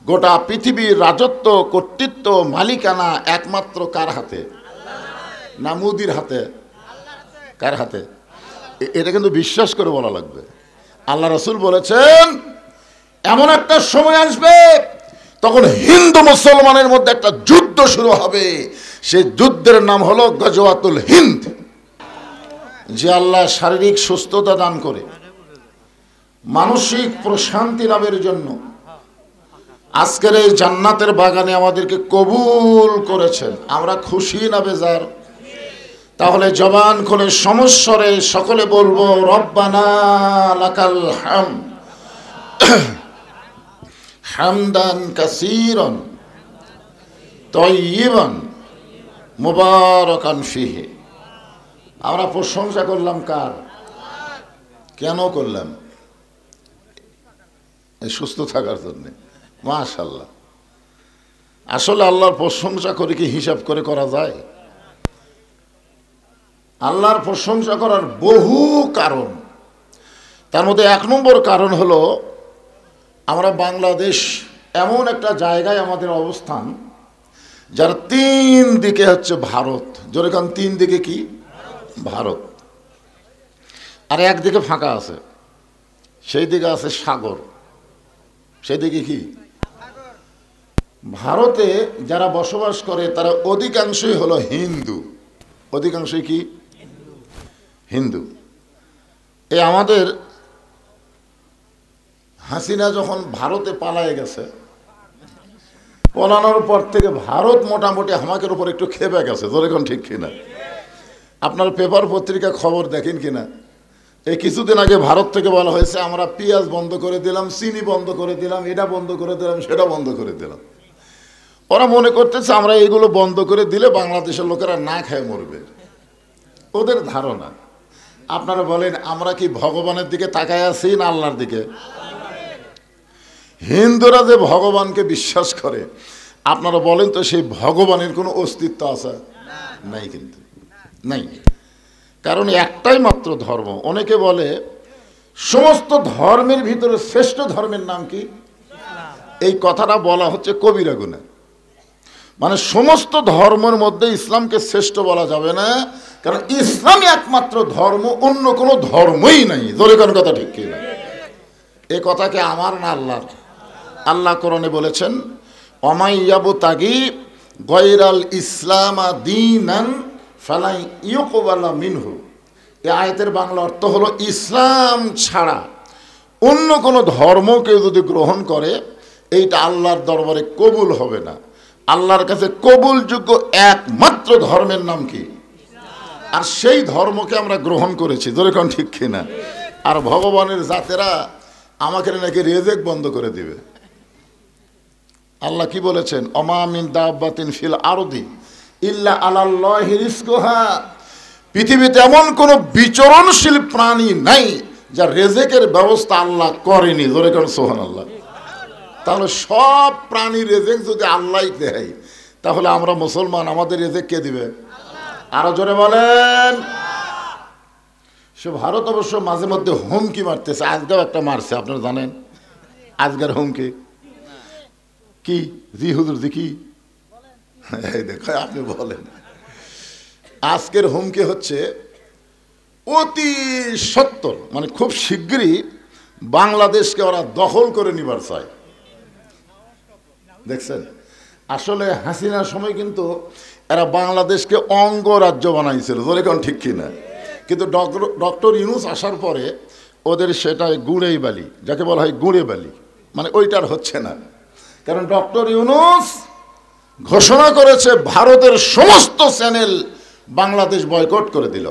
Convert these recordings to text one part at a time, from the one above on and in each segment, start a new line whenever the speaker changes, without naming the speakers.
গোটা পৃথিবীর রাজত্ব, কর্তৃত্ব, মালিকানা একমাত্র কার হাতে? না মোদির হাতে? কার হাতে? এটা কিন্তু বিশ্বাস করে বলা লাগবে। আল্লাহ রাসূল বলেছেন এমন একটা সময় আসবে তখন হিন্দু মুসলমানের মধ্যে একটা যুদ্ধ শুরু হবে। সেই যুদ্ধের নাম হলো গজওয়াতুল হিন্দ। যে আল্লাহ শারীরিক সুস্থতা দান করে, মানসিক প্রশান্তি লাভের জন্য আজকের এই জান্নাতের বাগানে আমাদেরকে কবুল করেছেন, আমরা খুশি না বেজার? তাহলে জবান খুলে সমস্বরে সকলে বলবো রব্বানা লাকাল হামদ হামদান কাসীরান তাইয়িবান মুবারাকান ফিহি। আমরা প্রশংসা করলাম কার? কেন করলাম? সুস্থ থাকার জন্য। মাশাআল্লাহ। আসলে আল্লাহর প্রশংসা করে কি হিসাব করে করা যায়? আল্লাহর প্রশংসা করার বহু কারণ। তার মধ্যে 1 নম্বর কারণ হলো আমরা বাংলাদেশ এমন একটা জায়গায় আমাদের অবস্থান যার 3 দিকে হচ্ছে ভারত। জোরে কান, 3 দিকে কি? ভারত। আর একদিকে ফাঁকা আছে, সেই দিকে আছে সাগর। সেই দিকে কি? ভারতে যারা বসবাস করে তারা অধিকাংশই হলো হিন্দু। অধিকাংশই কি? হিন্দু। এই আমাদের হাসিনা যখন ভারতে পালায়ে গেছে, পলানোর পর থেকে ভারত মোটামুটি আমাদের উপর একটু খেপে গেছে। যেরকম ঠিক কিনা? আপনার পেপার পত্রিকা খবর দেখেন কিনা? এই কিছুদিন আগে ভারত থেকে বলা হয়েছে আমরা পেঁয়াজ বন্ধ করে দিলাম, চিনি বন্ধ করে দিলাম, এটা বন্ধ করে দিলাম, সেটা বন্ধ করে দিলাম। ওরা মনে করতেছে আমরা এইগুলো বন্ধ করে দিলে বাংলাদেশের লোকেরা না খেয়ে মরবে, ওদের ধারণা। আপনারা বলেন আমরা কি ভগবানের দিকে তাকায় আছি না আল্লাহর দিকে? হিন্দুরা যে ভগবানকে বিশ্বাস করে, আপনারা বলেন তো সেই ভগবানের কোনো অস্তিত্ব আছে? নাই, কিন্তু নাই। কারণ একটাই মাত্র ধর্ম। অনেকে বলে সমস্ত ধর্মের ভিতরে শ্রেষ্ঠ ধর্মের নাম কি? এই কথাটা বলা হচ্ছে কবিরা গুনাহ। মানে সমস্ত ধর্মের মধ্যে ইসলামকে শ্রেষ্ঠ বলা যাবে না, কারণ ইসলামই একমাত্র ধর্ম, অন্য কোনো ধর্মই নাই। জোরে কোন কথা ঠিক কিনা? এই কথাকে আমার না আল্লাহর? আল্লাহ কোরআনে বলেছেন অমাইয়াবতাগি গায়রাল ইসলাম দীনান ফালাই ইউকবালা মিনহু। এই আয়াতের বাংলা অর্থ হলো ইসলাম ছাড়া অন্য কোনো ধর্মকে যদি গ্রহণ করে এইটা আল্লাহর দরবারে কবুল হবে না। আল্লাহর কাছে কবুলযোগ্য একমাত্র ধর্মের নাম কি? আর সেই ধর্মকে আমরা গ্রহণ করেছি। যেরকম ঠিক কিনা? আর ভগবানের জাতেরা আমাকে নাকি রিজিক বন্ধ করে দিবে। আল্লাহ কি বলেছেন? অমা মিন দাব্বাতিন ফিল আরদি ইল্লা আলাল্লাহি রিজকুহা। পৃথিবীতে এমন কোন বিচরণশীল প্রাণী নাই যার রিজিকের ব্যবস্থা আল্লাহ করেনি। জোরে কোন সুবহানাল্লাহ। তাহলে সব প্রাণীর রিজিক যদি আল্লাহই দেয়, তাহলে আমরা মুসলমান, আমাদের রিজিক কে দিবে? আরো জোরে বলেন। সে ভারত অবশ্য মাঝে মধ্যে হুমকি মারতেছে, আজকেও একটা মারছে, আপনারা জানেন। আজকের হুমকি কি? জি হুজুর, জি কি? দেখো আপনি বলেন। আজকের হুমকি হচ্ছে অতি সত্তর, মানে খুব শিগগিরই বাংলাদেশকে ওরা দখল করে নিবার চায়। দেখছেন? আসলে হাসিনার সময় কিন্তু এরা বাংলাদেশকে অঙ্গরাজ্য বানাইছিল। যেরকম ঠিক কিনা? কিন্তু ডক্টর ইউনূস আসার পরে ওদের সেটাই গুঁড়েই বালি, যাকে বলা হয় গুঁড়ে বালি, মানে ওইটার হচ্ছে না। কারণ ডক্টর ইউনূস ঘোষণা করেছে ভারতের সমস্ত চ্যানেল বাংলাদেশ বয়কট করে দিল।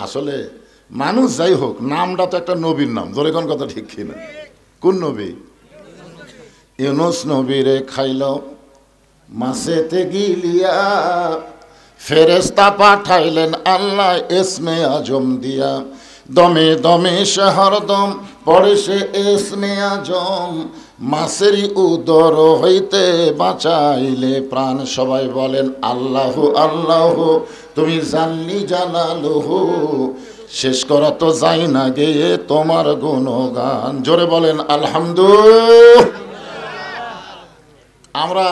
আসলে মানুষ যাই হোক, নামটা তো একটা নবীর নাম। যেরকম কথা ঠিক কিনা? কোন নবী? ইউনূস নবীরে খাইল মাছেতে গিলিয়া, ফেরেশতা পাঠাইলেন আল্লাহ ইসমে আজম দিয়া। দমে দমে সে হরদম পড়ে সে ইসমে আজম, মাছেরই উদর হইতে বাঁচাইলে প্রাণ। সবাই বলেন আল্লাহ আল্লাহ, তুমি জানলি জালালুহু, শেষ করা তো যাই না গেয়ে তোমার গুণগান। জোরে বলেন আলহামদুলিল্লাহ। আমরা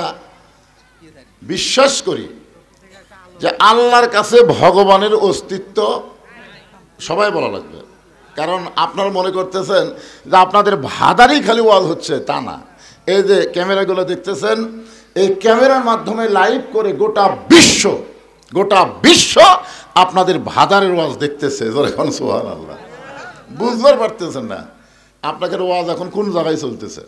বিশ্বাস করি যে আল্লাহর কাছে ভগবানের অস্তিত্ব, সবাই বলা লাগবে। কারণ আপনারা মনে করতেছেন যে আপনাদের ভাদারই খালি ওয়াজ হচ্ছে, তা না। এই যে ক্যামেরাগুলো দেখতেছেন, এই ক্যামেরার মাধ্যমে লাইভ করে গোটা বিশ্ব আপনাদের ভাদারের ওয়াজ দেখতেছে। এখন সুবহানাল্লাহ, বুঝবার পারতেছেন না আপনাদের ওয়াজ এখন কোন জায়গায় চলতেছে।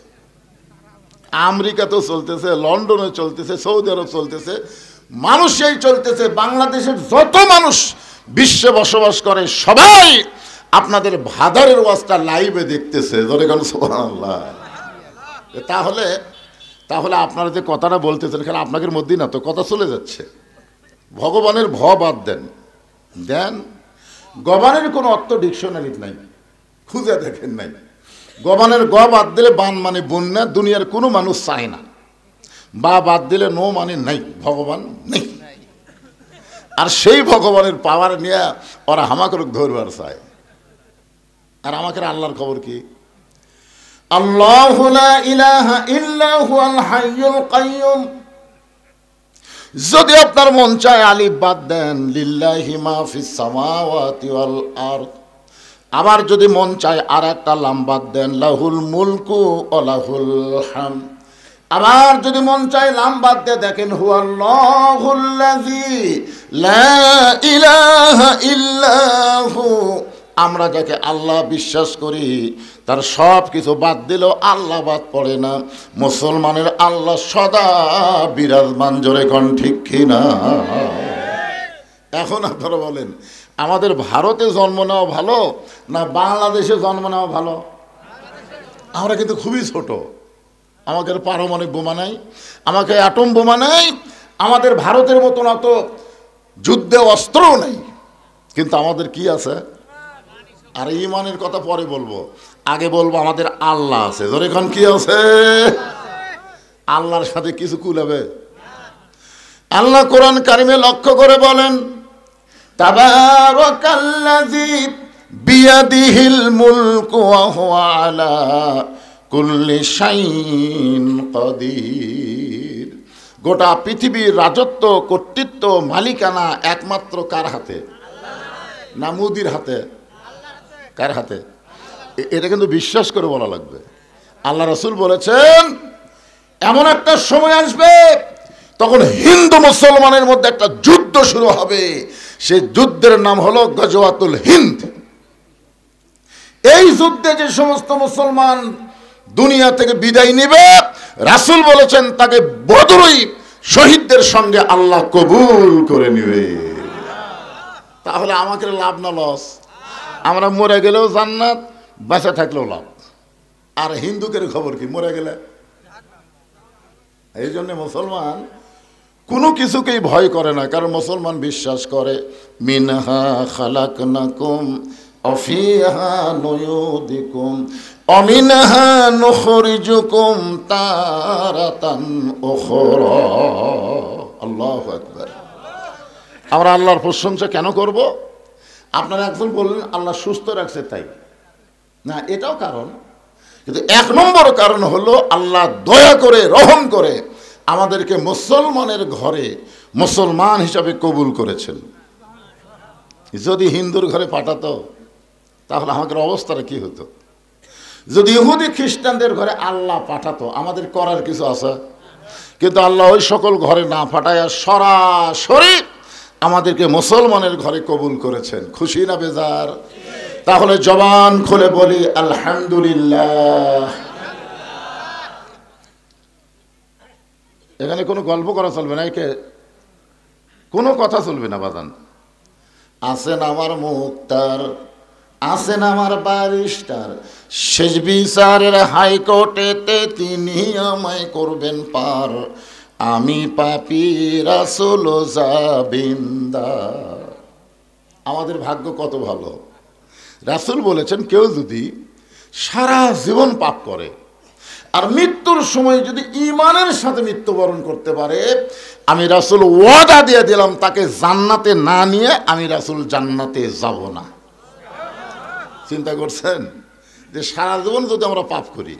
আমেরিকাতেও চলতেছে, লন্ডনে চলতেছে, সৌদি আরব চলতেছে, মানুষেই চলতেছে। বাংলাদেশের যত মানুষ বিশ্বে বসবাস করে সবাই আপনাদের ভাদারের ওয়াজটা লাইভে দেখতেছে। এখন সুবহানাল্লাহ। তাহলে আপনারা যে কথাটা বলতেছেন, এখানে আপনাদের মধ্যেই না তো কথা চলে যাচ্ছে। ভগবানের বাদ দেন। গবানের কোনো অর্থ ডিকশনারি নাই, খুঁজে দেখেন নাই। গবানের বাদ দিলে বান মানে বন্যা, দুনিয়ার কোনো মানুষ চায় না। বাদ দিলে নো মানে নাই, ভগবান নেই। আর সেই ভগবানের পাওয়ার নিয়ে ওরা হামাকে ধরবার চায়। আর আমাকে আল্লাহর খবর কি? আল্লাহু লা ইলাহা ইল্লা হুয়াল হাইয়ুল কাইয়ুম। যদি আপনার মন চায় আলিফ বাদ দেন, লিল্লাহি মা ফিস সামাওয়াতি ওয়াল আরদ। আবার যদি মন চায় আর একটা লাম বাদ দেন, লাহুল মুলকু ওয়া লাহুল হামদ। আবার যদি মন চায় লাম বাদ দিয়ে দেখেন, হুয়াল্লাহুল্লাযী লা ইলাহা ইল্লা হু। আমরা যাকে আল্লাহ বিশ্বাস করি তার সব কিছু বাদ দিলেও আল্লাহ বাদ পড়ে না। মুসলমানের আল্লাহ সদা বিরাজমান, জোরে কোন ঠিক কিনা? এখন আপনারা বলেন, আমাদের ভারতে জন্ম নেওয়া ভালো না বাংলাদেশে জন্ম নেওয়া ভালো? আমরা কিন্তু খুবই ছোট। আমাদের পারমাণবিক বোমা নাই, আমাকে অ্যাটম বোমা নাই, আমাদের ভারতের মতন অত যুদ্ধে অস্ত্রও নেই, কিন্তু আমাদের কি আছে? আর ঈমানের কথা পরে বলবো, আগে বলবো আমাদের আল্লাহ আছে। ধরে এখন কি আছে? আল্লাহর সাথে কিছু কুলাবে? আল্লাহ কোরআন কারিমে লক্ষ্য করে বলেন, তাবারাকাল্লাযী বিয়াদিহিল মুলকু ওয়া হুয়া আলা কুল্লি শাইইন কাদির। গোটা পৃথিবীর রাজত্ব, কর্তৃত্ব, মালিকানা একমাত্র কার হাতে? না মোদির হাতে? কার হাতে? এটা কিন্তু বিশ্বাস করে বলা লাগবে। আল্লাহ রাসূল বলেছেন, এমন একটা সময় আসবে তখন হিন্দু মুসলমানের মধ্যে একটা যুদ্ধ শুরু হবে। সেই যুদ্ধের নাম হলো গজওয়াতুল হিন্দ। এই যুদ্ধে যে সমস্ত মুসলমান দুনিয়া থেকে বিদায় নেবে, রাসূল বলেছেন তাকে বদরই শহীদদের সঙ্গে আল্লাহ কবুল করে নেবে। তাহলে আমাকে লাভ না লস? আমরা মরে গেলেও জান্নাত, বেঁচে থাকলেও লাভ। আর হিন্দুকের খবর কি? মরে গেলে। এই জন্য মুসলমান কোনো কিছুকেই ভয় করে না, কারণ মুসলমান বিশ্বাস করে মিনহা খালাকনাকুম ওয়া ফিহা নুয়ুদিকুম ওয়া মিনহা নুখরিজুকুম তারাতান উখরা। আল্লাহু আকবার। আমরা আল্লাহর প্রশংসা কেন করব? আপনারা একজন বললেন আল্লাহ সুস্থ রাখছে তাই না, এটাও কারণ, কিন্তু এক নম্বর কারণ হলো আল্লাহ দয়া করে, রহম করে আমাদেরকে মুসলমানের ঘরে মুসলমান হিসাবে কবুল করেছেন। যদি হিন্দুর ঘরে পাঠাতো তাহলে আমাদের অবস্থাটা কি হতো? যদি ইহুদি খ্রিস্টানদের ঘরে আল্লাহ পাঠাতো, আমাদের করার কিছু আছে? কিন্তু আল্লাহ ওই সকল ঘরে না পাঠায় সরাসরি আমাদেরকে মুসলমানের ঘরে কবুল করেছেন। খুশি না বেজার? তাহলে জবান খুলে বলি আলহামদুলিল্লাহ। এখানে কোনো গল্প করা চলবে না, একে কোনো কথা চলবে না বাজান। আছেন আমার মুক্তার, আছেন আমার ব্যারিস্টার, শেষ বিচারের হাইকোর্টেতে তিনি আমায় করবেন পার। আমি পাপী রাসূল জাবিন্দার। আমাদের ভাগ্য কত ভালো। রাসূল বলেছেন, কেউ যদি সারা জীবন পাপ করে আর মৃত্যুর সময় যদি ঈমানের সাথে মৃত্যুবরণ করতে পারে, আমি রাসূল ওয়াদা দিয়ে দিলাম তাকে জান্নাতে না নিয়ে আমি রাসূল জান্নাতে যাব না। চিন্তা করছেন যে সারা জীবন যদি আমরা পাপ করি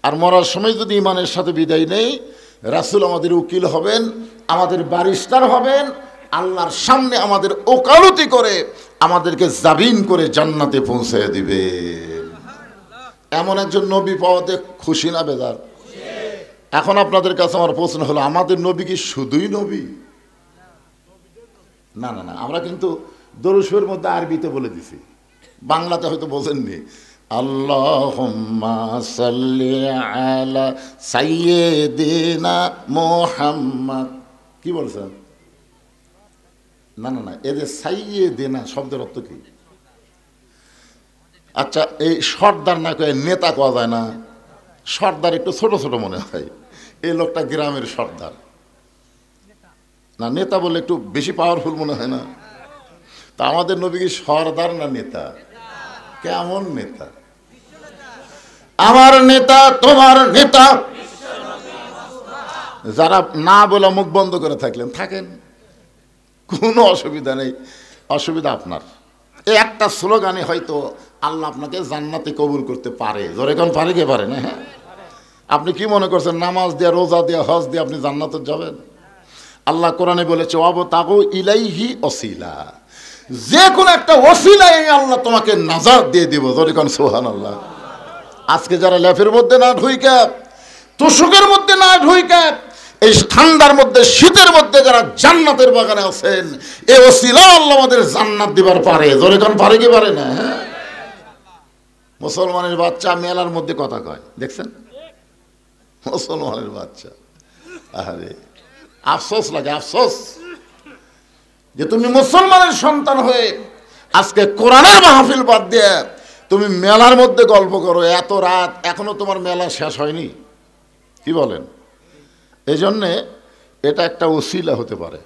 আর মরার সময় যদি ঈমানের সাথে বিদায় নেই, রাসূল আমাদের উকিল হবেন, আমাদের ব্যারিস্টার হবেন, আল্লাহর সামনে আমাদের ওকালতি করে আমাদেরকে জামিন করে জান্নাতে পৌঁছে দিবে। এমন একজন নবী পাওয়াতে খুশি না বেজার? এখন আপনাদের কাছে আমার প্রশ্ন হলো, আমাদের নবী কি শুধুই নবী? না না না, আমরা কিন্তু দরুদ শরীফের মধ্যে আরবিতে বলে দিছি, বাংলাতে হয়তো বোঝেননি। আল্লাহুম্মা সাল্লি আলা সাইয়্যিদিনা মুহাম্মদ। কি বলছেন? না না না, এই যে সাইয়্যিদিনা শব্দের অর্থ কি? আচ্ছা, এই সর্দার না কয়ে নেতা কোয়া যায় না? সর্দার একটু ছোট ছোট মনে হয়, এই লোকটা গ্রামের সর্দার না, নেতা বলে একটু বেশি পাওয়ারফুল মনে হয় না? তা আমাদের নবী কি সর্দার না নেতা? কেমন নেতা? আমার নেতা, তোমার নেতা। যারা না বলে মুখ বন্ধ করে থাকলেন থাকেন, কোনো অসুবিধা নেই, অসুবিধা আপনার। এই একটা স্লোগানে হয়তো আল্লাহ আপনাকে জান্নাতে কবুল করতে পারে। জোরে কোন পারে? কে পারে না? হ্যাঁ, আপনি কি মনে করছেন নামাজ দিয়া, রোজা দিয়া, হজ দিয়ে আপনি জান্নাতে যাবেন? আল্লাহ কোরআনে বলেছে ওয়াবতাগু ইলাইহি ওসিলা, যে কোনো একটা ওসিলায় আল্লাহ তোমাকে নাজাত দিয়ে দিব। জোরে কোন সুবহানাল্লাহ। আজকে যারা ল্যাফের মধ্যে না ঢুইকা, তুষকের মধ্যে না ঢুইকা, এই ঠান্ডার মধ্যে, শীতের মধ্যে যারা জান্নাতের বাগানে আছেন, এই ওসিলা আল্লাহ আমাদের জান্নাত দিবার পারে। জোরে কোন পারে কি পারে না? হ্যাঁ, মুসলমানের বাচ্চা মেলার মধ্যে কথা কয়, দেখছেন? মুসলমানের বাচ্চা, আরে আফসোস লাগে, আফসোস যে তুমি মুসলমানের সন্তান হয়ে আজকে কোরআনের মাহফিল বাদ দিয়ে তুমি মেলার মধ্যে গল্প করো। এত রাত এখনো তোমার মেলা শেষ হয়নি, কি বলেন? এই জন্যে এটা একটা ওসিলা হতে পারে।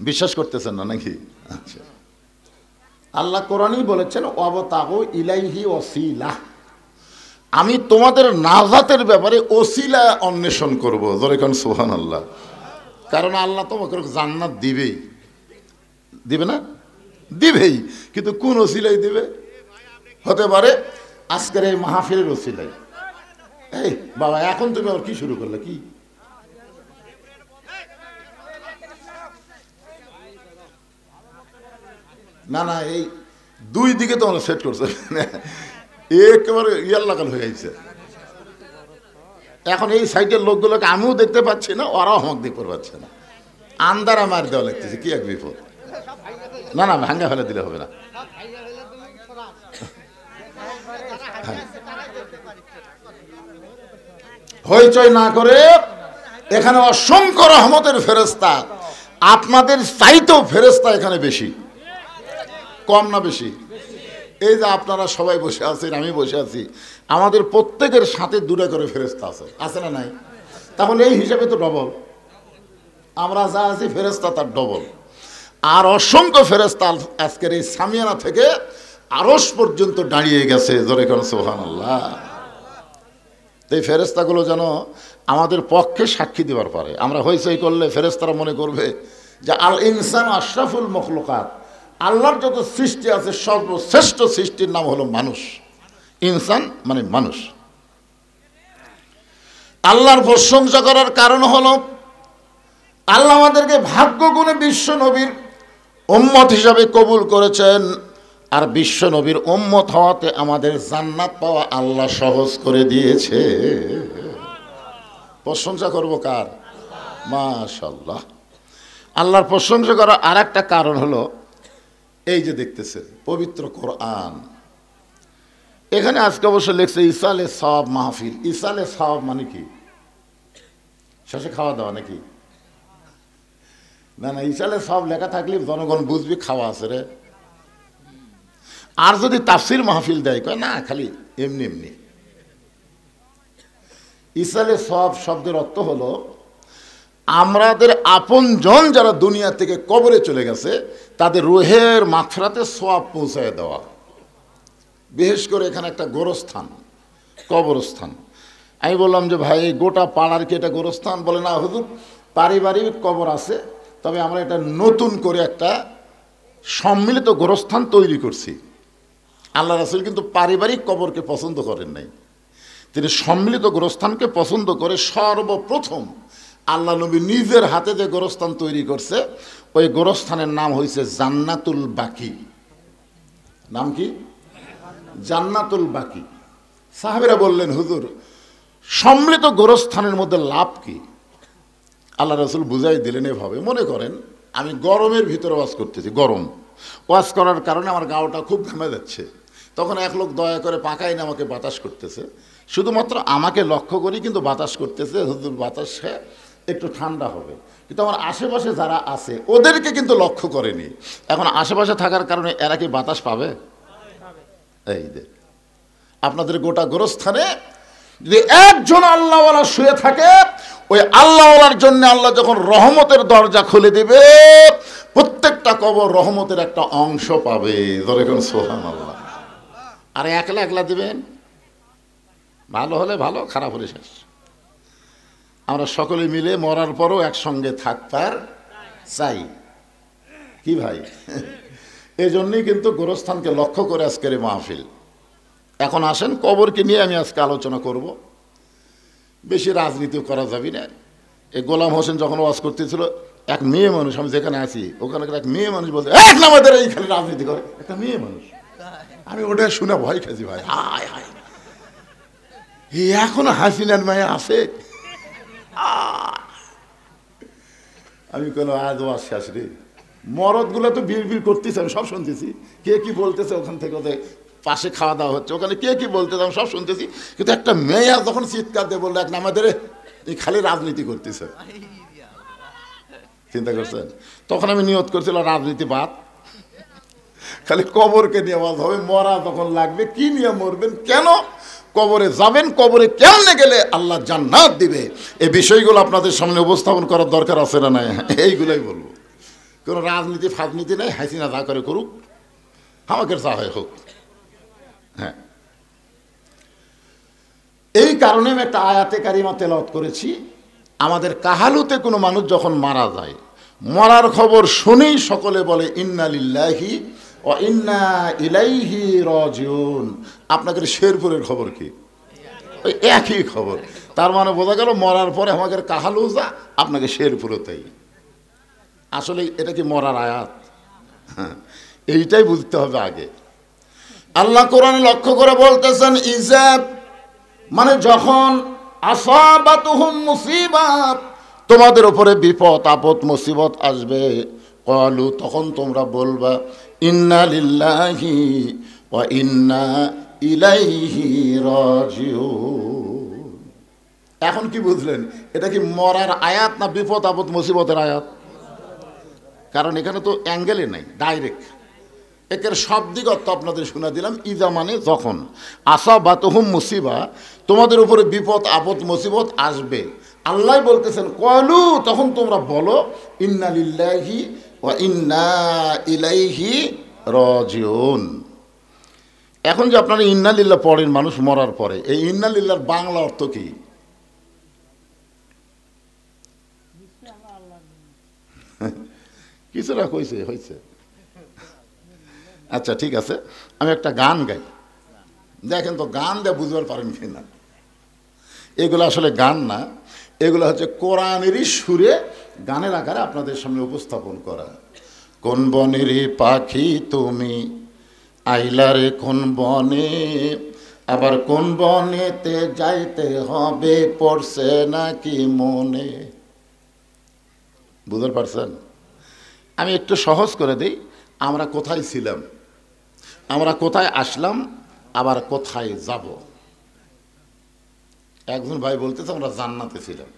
বিশ্বাস করতেছেন না নাকি? আচ্ছা, আল্লাহ কোরআনই বলেছেন ওয়াবতাগু ইলাইহি ওসিলা, আমি তোমাদের নাজাতের ব্যাপারে ওসিলা অন্বেষণ করব। জোরে কোন সুবহানাল্লাহ। কারণ আল্লাহ তোমাকে জান্নাত দিবেই, দিবে না? দিবেই, কিন্তু কোন ওসিলাই দিবে? হতে পারে আজকের এই মাহফিলের ওসিলাই। এই বাবা, এখন তুমি আবার কি শুরু করলে? কি না না, এই দুই দিকে তো আমরা সেট করছে, একেবারে ইয়ার লাগাল হয়ে গেছে। এখন এই সাইডের লোকগুলোকে আমিও দেখতে পাচ্ছি না, ওরাও আমাকে দেখতে পাচ্ছে না, আন্দারা মার দেওয়া লাগতেছে। কি এক বিপদ! না না, ভাঙ্গা ফেলে দিলে হবে না। হইচই না করে, এখানে অসংখ্য রহমতের ফেরেশতা, আপনাদের চাইতেও ফেরেশতা এখানে বেশি। কম না বেশি? এই যে আপনারা সবাই বসে আছেন, আমি বসে আছি, আমাদের প্রত্যেকের সাথে দুটো করে ফেরেশতা আছে, আছে না নাই? তাহলে এই হিসাবে তো ডবল, আমরা যা আছি ফেরেশতা তার ডবল। আর অসংখ্য ফেরেশতা আজকের এই সামিয়ানা থেকে আরশ পর্যন্ত দাঁড়িয়ে গেছে। জোরে কোন সুবহানাল্লাহ। এই ফেরেশতাগুলো যেন আমাদের পক্ষে সাক্ষী দেওয়ার পারে। আমরা হইচই করলে ফেরেশতারা মনে করবে যে আল ইনসান আশরাফুল মখলুকাত, আল্লাহর যত সৃষ্টি আছে সর্বশ্রেষ্ঠ সৃষ্টির নাম হলো মানুষ। ইনসান মানে মানুষ। আল্লাহর প্রশংসা করার কারণ হলো আল্লাহ আমাদেরকে ভাগ্য গুণে বিশ্ব নবীর উম্মত হিসাবে কবুল করেছেন, আর বিশ্ব নবীর উম্মত হওয়াতে আমাদের জান্নাত পাওয়া আল্লাহ সহজ করে দিয়েছে। প্রশংসা করব কার? মাশাআল্লাহ। আল্লাহর প্রশংসা করার আর একটা কারণ হলো এই যে দেখতেছেন পবিত্র কোরআন। এখানে আজকে অবশ্য লেখছে ইসালে সওয়াব মাহফিল। ইসালে সওয়াব মানে কি? শেষে খাওয়া দাওয়া নাকি? না না, ইসালে সওয়াব লেখা থাকলে জনগণ বুঝবি খাওয়া আছে রে। আর যদি তাফসির মাহফিল দেয়, কয় না খালি এমনি এমনি। ইসালে সওয়াব শব্দের অর্থ হলো আমাদের আপনজন যারা দুনিয়া থেকে কবরে চলে গেছে তাদের রুহের মাগফিরাতে সওয়াব পৌঁছায় দেওয়া। বিশেষ করে এখানে একটা গোরস্থান, কবরস্থান। আমি বললাম যে ভাই গোটা পাড়ার কি এটা গোরস্থান? বলে না হুজুর, পারিবারিক কবর আছে, তবে আমরা এটা নতুন করে একটা সম্মিলিত গোরস্থান তৈরি করছি। আল্লাহ রাসূল কিন্তু পারিবারিক কবরকে পছন্দ করেন নাই। তিনি সম্মিলিত গোরস্থানকে পছন্দ করে সর্বপ্রথম আল্লাহ নবী নিজের হাতে যে গোরস্থান তৈরি করছে, ওই গোরস্থানের নাম হয়েছে জান্নাতুল বাকি। নাম কি? জান্নাতুল বাকি। সাহাবীরা বললেন, হুজুর সম্মিলিত গোরস্থানের মধ্যে লাভ কি? আল্লাহ রাসূল বুঝাই দিলেন এভাবে, মনে করেন আমি গরমের ভিতরে ওয়াজ করতেছি, গরম ওয়াজ করার কারণে আমার গাওটা খুব ঘেমে যাচ্ছে, তখন এক লোক দয়া করে পাকাই না আমাকে বাতাস করতেছে, শুধুমাত্র আমাকে লক্ষ্য করি কিন্তু বাতাস করতেছে, হুজুর বাতাসে একটু ঠান্ডা হবে, কিন্তু আমার আশেপাশে যারা আছে ওদেরকে কিন্তু লক্ষ্য করেনি। এখন আশেপাশে থাকার কারণে এরা কি বাতাস পাবে? এই যে আপনাদের গোটা গোরস্থানে যদি একজন আল্লাহওয়ালা শুয়ে থাকে, ওই আল্লাহওয়ালার জন্য আল্লাহ যখন রহমতের দরজা খুলে দিবে, প্রত্যেকটা কবর রহমতের একটা অংশ পাবে। ধরে কোন সুবহানাল্লাহ। আর একলা একলা দিবেন, ভালো হলে ভালো, খারাপ হলে শেষ। আমরা সকলে মিলে মরার পরও একসঙ্গে থাকতার চাই, কি ভাই? এই জন্যই কিন্তু গোরস্থানকে লক্ষ্য করে আজকের এই মাহফিল। এখন আসেন কবরকে নিয়ে আমি আজকে আলোচনা করব, বেশি রাজনীতি করা যাবে না। এই গোলাম হোসেন যখন ওয়াজ করতেছিল, এক মেয়ে মানুষ, আমি যেখানে আছি ওখানে এক মেয়ে মানুষ বলছে, আমাদের এই খালি রাজনীতি করে, একটা মেয়ে মানুষ। আমি ওটা শুনে ভয় খাইছি ভাই, হায় হায়, এখনো হাসিনার মায়ে আছে। আমি কোনো আজ ওয়াজ শেষ রে, মরদগুলো তো বিড় বিড় করতেছে, আমি সব শুনতেছি, কে কি বলতেছে ওখান থেকে, ওদের পাশে খাওয়া দাওয়া হচ্ছে, ওখানে কে কি বলতেছে আমি সব শুনতেছি, কিন্তু একটা মেয়ে যখন চিৎকার দিয়ে বললো, এক আমাদের এই খালি রাজনীতি করতেছে, চিন্তা করছেন? তখন আমি নিয়ত করছিলাম রাজনীতি বাদ, খালি কবরকে নিয়ে আওয়াজ হবে, মরা তখন লাগবে, কি নিয়ে মরবেন, কেন কবরে যাবেন, কবরে কেমনে গেলে আল্লাহ জান্নাত দিবে, এই বিষয়গুলো আপনাদের সামনে উপস্থাপন করার দরকার আছে না নাই? এইগুলাই বলবো। কোনো রাজনীতি ফাজনীতি নেই, হাসিনা যা করে করুক, আমাকে যা হয় হোক। হ্যাঁ, এই কারণে আমি একটা আয়াতে কারিমা তেলাওয়াত করেছি। আমাদের কাহালুতে কোনো মানুষ যখন মারা যায়, মরার খবর শুনেই সকলে বলে ইন্না লিল্লাহি ওয়া ইন্না ইলাইহি রাজিউন। আপনাদের শেরপুরের খবর কি? ওই একই খবর। তার মানে বোঝা গেল মরার পরে আমাদের কাহালু যা, আপনাকে শেরপুরও তাই। আসলে এটা কি মরার আয়াত? হ্যাঁ, এইটাই বুঝতে হবে আগে। আল্লাহ কোরআনে লক্ষ্য করে বলতেছেন, ইজাব মানে যখন আসাবাতুহুম মুসিবাত, তোমাদের উপরে বিপদ আপদ মুসিবত আসবে, ক্বালু তখন তোমরা বলবা ইন্না লিল্লাহি ওয়া ইন্না ইলাইহি রাজিউন। এখন কি বুঝলেন? এটা কি মরার আয়াত না বিপদ আপদ মুসিবতের আয়াত? কারণ এখানে তো অ্যাঙ্গেলে নাই, ডাইরেক্ট একের শাব্দিক অর্থ আপনাদের শোনা দিলাম। ইজা মানে যখন, আসাবাতুহুম মুসিবা তোমাদের উপরে বিপদ আপদ মুসিবত আসবে, আল্লাহ বলতেছেন ক্বালু তখন তোমরা বলো ইন্না লিল্লাহি ওয়া ইন্না ইলাইহি রাজিউন। এখন যে আপনারা ইন্না লিল্লাহ পড়েন মানুষ মরার পরে, এই ইন্না লিল্লাহর বাংলা অর্থ কি? কিছুটা কইছে হয়েছে। আচ্ছা ঠিক আছে, আমি একটা গান গাই, দেখেন তো গান দিয়ে বুঝবার পারেন কিনা। এগুলো আসলে গান না, এগুলো হচ্ছে কোরআনেরই সুরে গানের আকারে আপনাদের সামনে উপস্থাপন করা। কোন বনের পাখি তুমি আইলারে কোন বনে, আবার কোন বনেতে যাইতে হবে পড়ছে নাকি মনে। বুঝতে পারছেন? আমি একটু সহজ করে দিই, আমরা কোথায় ছিলাম, আমরা কোথায় আসলাম, আবার কোথায় যাব। একজন ভাই বলতেছে আমরা জান্নাতে ছিলাম।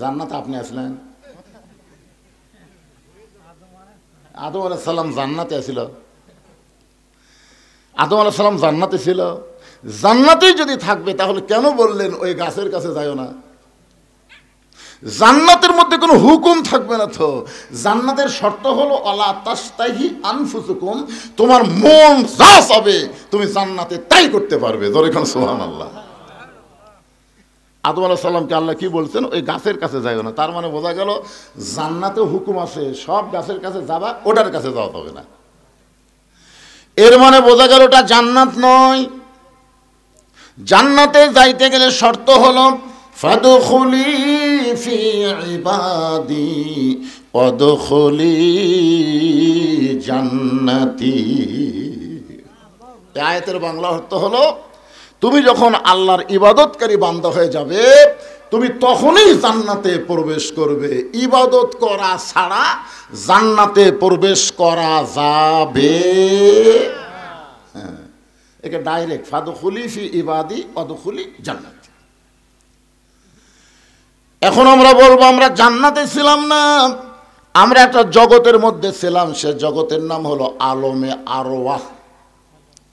জান্নাতে আপনি আসলেন? আদম আলাইহিস সালাম জান্নাতে ছিল। আদম আলাইহিস সালাম জান্নাতে ছিল। জান্নাতেই যদি থাকবে তাহলে কেন বললেন ওই গাছের কাছে যাইও না? জান্নাতের মধ্যে কোনো হুকুম থাকবে না তো। জান্নাতের শর্ত হলো আলা তাস্তাহি আনফুসুকুম, তোমার মন যা চাবে তুমি জান্নাতে তাই করতে পারবে। জোরে খান সুবহানাল্লাহ। আদম আলাইহিস সালামকে আল্লাহ কি বলছেন? ওই গাছের কাছে যাইও না। তার মানে বোঝা গেল জান্নাতে হুকুম আছে, সব গাছের কাছে যাবা, ওটার কাছে যাওয়া হবে না। এর মানে বোঝা গেল ওটা জান্নাত নয়। জান্নাতে যাইতে গেলে শর্ত হলো ফাদখুলি ফি ইবাদি ওয়াদখুলি জান্নাতি। এই আয়াতের বাংলা অর্থ হলো তুমি যখন আল্লাহর ইবাদতকারী বান্দা হয়ে যাবে তুমি তখনই জান্নাতে প্রবেশ করবে। ইবাদত করা ছাড়া জান্নাতে প্রবেশ করা যাবে হ্যাঁ, একে ডাইরেক্ট ফাদখুলি ফি ইবাদি ওয়াদখুলি জান্নাতি। এখন আমরা বলবো আমরা জান্নাতে ছিলাম না, আমরা একটা জগতের মধ্যে ছিলাম, সে জগতের নাম হলো আলমে আরওয়াহ।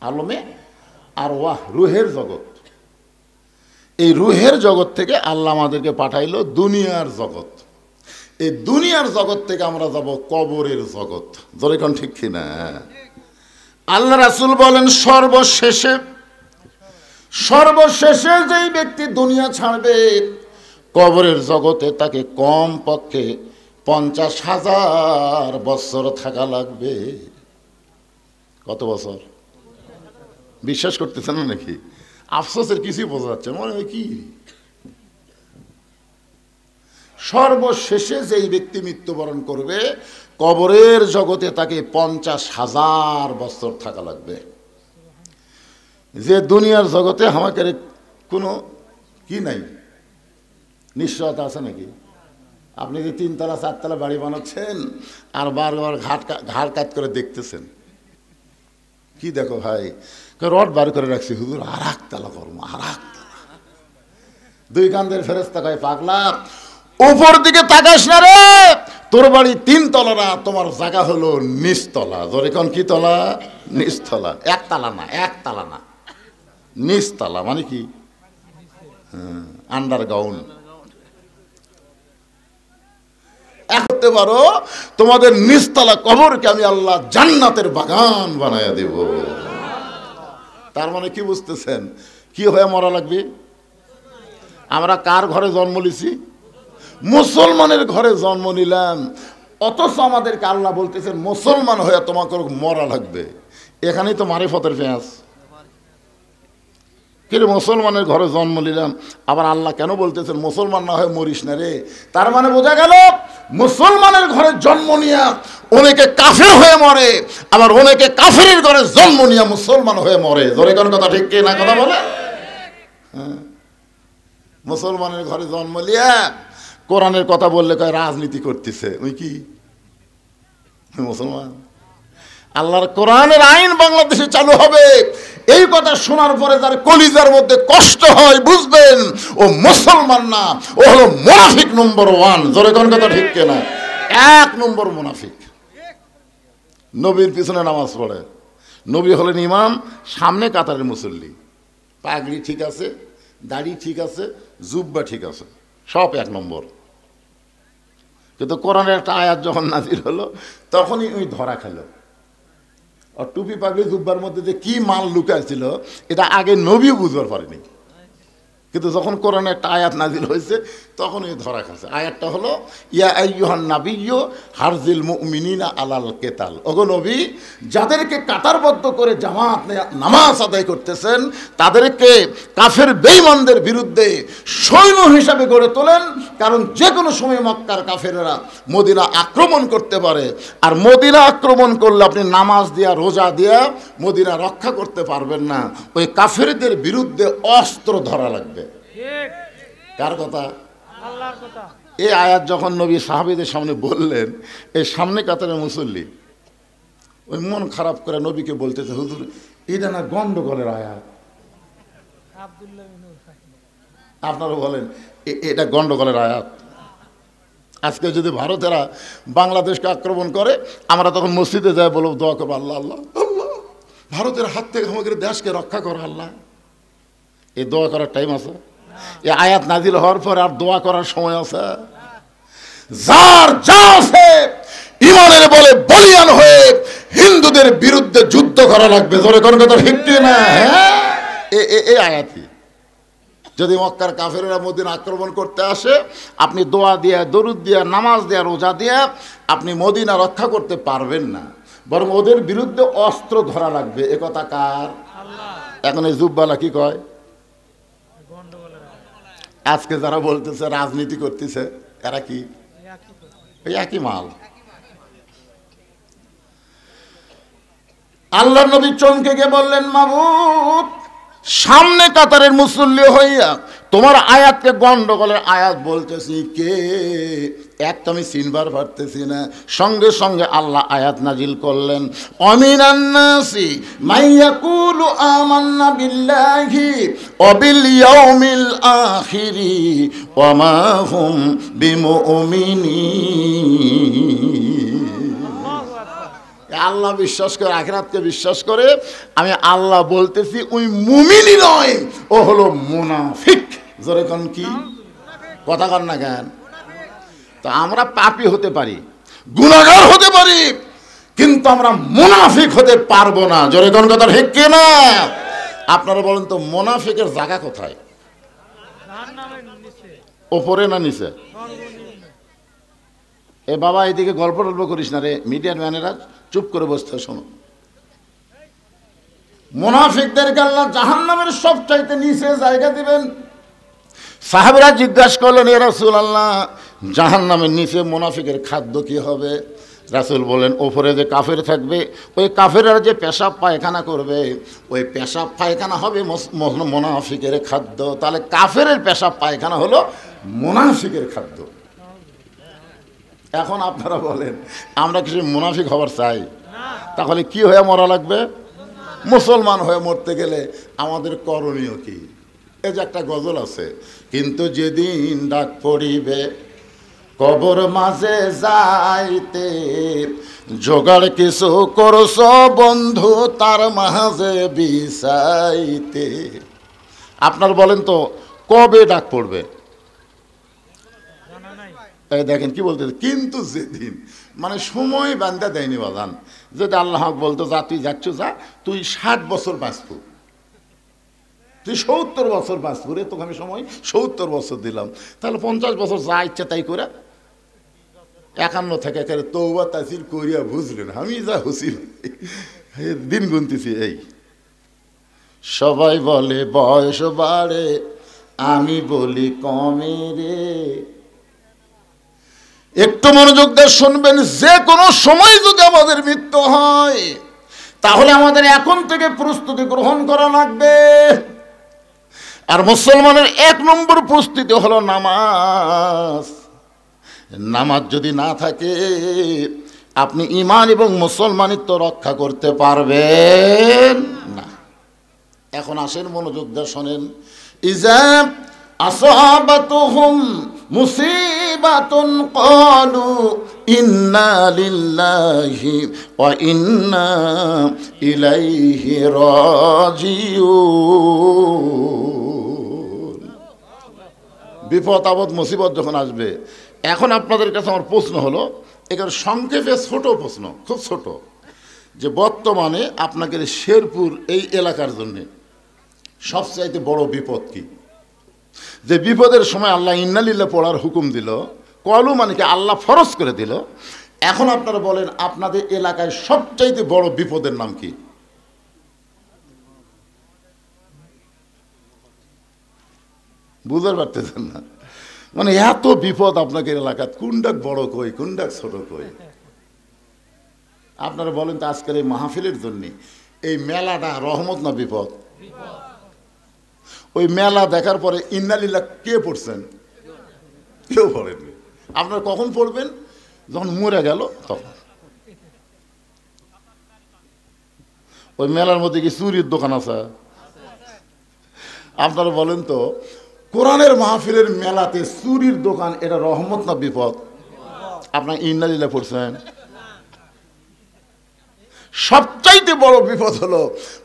আলমে আরওয়াহ রুহের জগৎ। এই রুহের জগৎ থেকে আল্লাহ আমাদেরকে পাঠাইলো দুনিয়ার জগৎ। এই দুনিয়ার জগৎ থেকে আমরা যাব কবরের জগৎ। জোরে কোন ঠিক কিনা? আল্লাহ রাসূল বলেন সর্বশেষে যেই ব্যক্তি দুনিয়া ছাড়বে কবরের জগতে তাকে কম পক্ষে 50,000 বছর থাকা লাগবে। কত বছর? বিশ্বাস করতেছেন না নাকি? আফসোসের কিছুই বোঝা যাচ্ছে মনে হয় কি সর্বশেষে যেই ব্যক্তি মৃত্যুবরণ করবে কবরের জগতে তাকে 50,000 বছর থাকা লাগবে। যে দুনিয়ার জগতে আমাকে কোনো কি নাই, নিশ্চয়তা আছে নাকি? আপনি যে 3তলা 4তলা বাড়ি বানাচ্ছেন আর বারবার ঘাড় কাজ করে দেখতেছেন, কি দেখো ভাই? রড বার করে রাখছি হুজুর, আর একতলা করবো, আর একতলা। দুই কান্দের ফেরেশতা কয় পাগলা উপর দিকে তাকাস না রে, তোর বাড়ি 3তলা না, তোমার জায়গা হলো নিচতলা। জোরে কোন কি তলা? নিচতলা। একতলা না, নিচতলা মানে কি? আন্ডারগ্রাউন্ড। করতে পারো তোমাদের নিচতলা কবরকে আমি আল্লাহ জান্নাতের বাগান বানায়া দেব। তার মানে কি বুঝতেছেন কি হয়ে মরা লাগবে? আমরা কার ঘরে জন্ম নিছি? মুসলমানের ঘরে জন্ম নিলাম, অথচ আমাদেরকে আল্লাহ বলতেছেন মুসলমান হয়ে তোমাকে মরা লাগবে। এখানেই তো মারিফতের পেঁয়াজ। কিন্তু মুসলমানের ঘরে জন্ম নিলাম, আবার আল্লাহ কেন বলতেছেন মুসলমান না হয়ে মরিস না রে? তার মানে বোঝা গেল মুসলমানের ঘরে জন্ম নিয়া অনেকে কাফের হয়ে মরে, আবার অনেকে কাফেরের ঘরে জন্ম নিয়া মুসলমান হয়ে মরে। ধরে কোন কথা ঠিক কি না? কথা বলে হ্যাঁ। মুসলমানের ঘরে জন্ম নিয়া কোরআনের কথা বললে কয় রাজনীতি করতেছে। ওই কি মুসলমান? আল্লাহর কোরআনের আইন বাংলাদেশে চালু হবে, এই কথা শোনার পরে যার কলিজার মধ্যে কষ্ট হয় বুঝবেন ও মুসলমান না, ও হলো মুনাফিক নম্বর 1। জোরে কোন কথা ঠিক কিনা? 1 নম্বর মুনাফিক। নবীর পিছনে নামাজ পড়ে, নবী হলেন ইমাম, সামনে কাতারের মুসল্লি, পাগড়ি ঠিক আছে, দাড়ি ঠিক আছে, জুব্বা ঠিক আছে, সব 1 নম্বর। কিন্তু কোরআনের একটা আয়াত যখন নাজির হলো তখনই ওই ধরা খেল। আর টুপি পাগড়ি জুব্বার মধ্যে যে কি মাল লুকাইছিল এটা আগে নবী বুঝবার পারেনি, কিন্তু যখন কোরআনে একটা আয়াত নাজিল হয়েছে তখন এই ধরা খাচ্ছে। আয়াতটা হলো ইয়া আইয়ুহান নাবিয়্যু হারজিল মুমিনিনা আলাল কিতাল। ওগো নবী, যাদেরকে কাতারবদ্ধ করে জামাত নামাজ আদায় করতেছেন তাদেরকে কাফের বেঈমানদের বিরুদ্ধে সৈন্য হিসাবে গড়ে তোলেন, কারণ যে কোনো সময় মক্কার কাফেররা মদিনা আক্রমণ করতে পারে, আর মদিনা আক্রমণ করলে আপনি নামাজ দিয়া রোজা দিয়া মদিনা রক্ষা করতে পারবেন না, ওই কাফেরদের বিরুদ্ধে অস্ত্র ধরা লাগবে। কার কথা? আল্লাহর কথা। এই আয়াত যখন নবী সাহাবীদের সামনে বললেন, এই সামনে কাতারের মুসল্লি ওই মন খারাপ করে নবীকে বলতেছে হুজুর এটা না গন্ডগোলের আয়াত। আপনারা বলেন এটা গন্ডগোলের আয়াত। আজকে যদি ভারতেরা বাংলাদেশকে আক্রমণ করে আমরা তখন মসজিদে যাই বলব দোয়া করবো আল্লাহ আল্লাহ আল্লাহ ভারতের হাত থেকে আমাদের দেশকে রক্ষা করো আল্লাহ। এই দোয়া করার টাইম আছে? এই আয়াত নাজিল হওয়ার পর আর দোয়া করার সময় আছে? যার যা আছে ইমানের বলে বলিয়ান হয়ে হিন্দুদের বিরুদ্ধে যুদ্ধ করা লাগবে। জোরে কোন কথা ঠিক না? হ্যাঁ, এই আয়াতই। যদি মক্কার কাফেররা মদিনা আক্রমণ করতে আসে আপনি দোয়া দিয়া দরুদ দিয়া নামাজ দিয়া রোজা দিয়া আপনি মদিনা রক্ষা করতে পারবেন না, বরং ওদের বিরুদ্ধে অস্ত্র ধরা লাগবে। এ কথা কার? এখন এই জুব্বালা কি কয়? আজকে যারা বলতেছে রাজনীতি করতেছে এরা কি এই একই মাল। আল্লাহ নবী চমকে গিয়ে বললেন, মাবুদ সামনে কাতারের মুসল্লি হইয়া তোমার আয়াতকে গন্ডগোলের আয়াত বলতেছি কে, এক তো আমি চিনবার পারতেছি না। সঙ্গে সঙ্গে আল্লাহ আয়াত নাজিল করলেন, অমিনান নাসি মাইয়াকুলু আমান্না বিল্লাহি ওয়া বিল ইয়াউমিল আখিরি ওয়া মা হুম বিমুমিনিন। আল্লাহ বিশ্বাস করে, আখিরাতকে বিশ্বাস করে, আমি আল্লাহ বলতেছি ওই মুমিনই নয়, ও হলো মুনাফিক। জোরে কোন কি কথা কন না কেন? তো আমরা পাপী হতে পারি, গুনাহগার হতে পারি, কিন্তু আমরা মুনাফিক হতে পারবো না। জোরে কোন কথা ঠিক কি না? আপনারা বলেন তো মুনাফিকের জায়গা কোথায়? ওপরে না নিচে? এ বাবা এদিকে গল্প টল্প করিস না রে, মিডিয়ার ম্যানেরা চুপ করে বসতে শোনো। মুনাফিকদেরকে আল্লাহ জাহান্নামের সবচাইতে নিচে জায়গা দিবেন। সাহাবীরা জিজ্ঞাসা করলেন, ইয়া রাসূলুল্লাহ জাহান্নামের নিচে মুনাফিকের খাদ্য কি হবে? রাসূল বলেন, ওপরে যে কাফের থাকবে ওই কাফেররা যে পেশাব পায়খানা করবে ওই পেশাব পায়খানা হবে মুনাফিকের খাদ্য। তাহলে কাফেরের পেশাব পায়খানা হলো মুনাফিকের খাদ্য। এখন আপনারা বলেন আমরা কিছু মুনাফিক হবার চাই? তাহলে কি হয়ে মরা লাগবে? মুসলমান হয়ে মরতে গেলে আমাদের করণীয় কি? এই যে একটা গজল আছে, কিন্তু যেদিন ডাক পড়িবে কবর মাঝে যাইতে জোগাড় কিছু করছ বন্ধু তার মাঝে বিছাইতে। আপনার বলেন তো কবে ডাক পড়বে? দেখেন কি বলতে, কিন্তু যেদিন মানে সময় বান্ধা দেয়নি বাজান। যদি আল্লাহ বলতো যা তুই যাচ্ছ যা, তুই 60 বছর বাঁচব, তুই 70 বছর বাঁচব রে, তোকে আমি সময় 70 বছর দিলাম, তাহলে 50 বছর যা ইচ্ছা তাই করে 51 থেকে তৌবা তাসির করিয়া বুঝলেন আমি যা হুসি দিন গুনতেছি। এই সবাই বলে বয়স বাড়ে, আমি বলি কমে রে। একটু মনোযোগ দিয়ে শুনবেন, যে কোনো সময় যদি আমাদের মৃত্যু হয় তাহলে আমাদের এখন থেকে প্রস্তুতি গ্রহণ করা লাগবে। আর মুসলমানের 1 নম্বর প্রস্তুতি হলো নামাজ। নামাজ যদি না থাকে আপনি ঈমান এবং মুসলমানিত্ব রক্ষা করতে পারবেন না। এখন আসেন মনোযোগ দিয়ে শোনেন, ইজা আসাবাতুহুম মুসিবাতুন ক্বালু ইন্না লিল্লাহি ওয়া ইন্না ইলাইহি রাজিউন। বিপদ আপদ মুসিবত যখন আসবে, এখন আপনাদের কাছে আমার প্রশ্ন হলো, এখানে সংক্ষেপে ছোট প্রশ্ন, খুব ছোট, যে বর্তমানে আপনাদের শেরপুর এই এলাকার জন্য সবচাইতে বড় বিপদ কি? যে বিপদের সময় আল্লাহ ইন্নালিল্লাহ পড়ার হুকুম দিল, কলু মানে কি আল্লাহ ফরজ করে দিল। এখন আপনারা বলেন আপনাদের এলাকায় সবচাইতে বড় বিপদের নাম কি? বুঝতে পারতেছেন না? মানে এত বিপদ আপনাকে এলাকাত, কোনটাক বড় কই কোনটাক ছোট কই? আপনারা বলেন তো আজকের এই মাহফিলের জন্য এই মেলাটা রহমত না বিপদ? ওই মেলা দেখার পরে ইন্নালিল্লাহ কে পড়ছেন? কেউ পড়েননি। আপনারা কখন পড়বেন? যখন মরে গেল তখন। ওই মেলার মধ্যে কি চুরির দোকান আছে? আপনারা বলেন তো কোরআনের মাহফিলের মেলাতে চুরির দোকান, এটা রহমত না বিপদ? আপনার ইন্নালিল্লাহ পড়ছেন? সবচাইতে বড় বিপদ হলো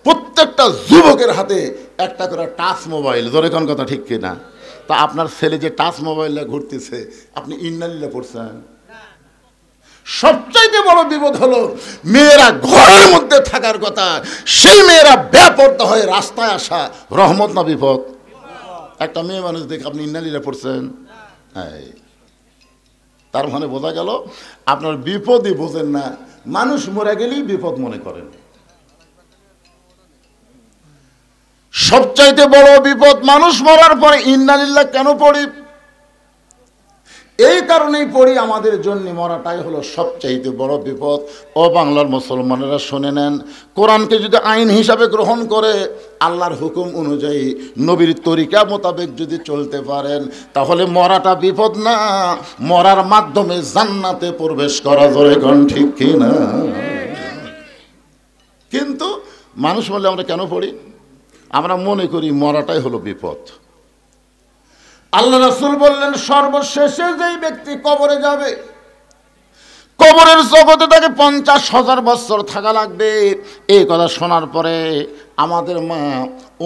প্রত্যেকটা যুবকের হাতে একটা করে টাচ মোবাইল। ধরে কোন কথা ঠিক কিনা? তা আপনার ছেলে যে টাচ মোবাইলে ঘুরতেছে, আপনি ইন্নালিল্লাহ পড়ছেন? সবচাইতে বড় বিপদ হলো মেয়েরা ঘরের মধ্যে থাকার কথা, সেই মেয়েরা বেপরদা হয়ে রাস্তায় আসা, রহমত না বিপদ? একটা মেয়ে মানুষ দেখে আপনি ইন্নালিল্লাহ পড়ছেন? তার মানে বোঝা গেল আপনার বিপদই বোঝেন না, মানুষ মরে গেলেই বিপদ মনে করেন। সবচাইতে বড় বিপদ মানুষ মরার পরে ইন্না লিল্লাহ কেন পড়ি? এই কারণেই পড়ি, আমাদের জন্য মরাটাই হলো সবচাইতে বড় বিপদ। ও বাংলার মুসলমানেরা শুনে নেন, কোরআনকে যদি আইন হিসাবে গ্রহণ করে আল্লাহর হুকুম অনুযায়ী নবীর তরিকা মোতাবেক যদি চলতে পারেন, তাহলে মরাটা বিপদ না, মরার মাধ্যমে জান্নাতে প্রবেশ করা জোরে কোন ঠিক কিনা? কিন্তু মানুষ বললে আমরা কেন পড়ি? আমরা মনে করি মরাটাই হলো বিপদ। আল্লাহ রাসূল বললেন, সর্বশেষে যেই ব্যক্তি কবরে যাবে, কবরের জগতে তাকে 50,000 বছর থাকা লাগবে। এই কথা শোনার পরে আমাদের মা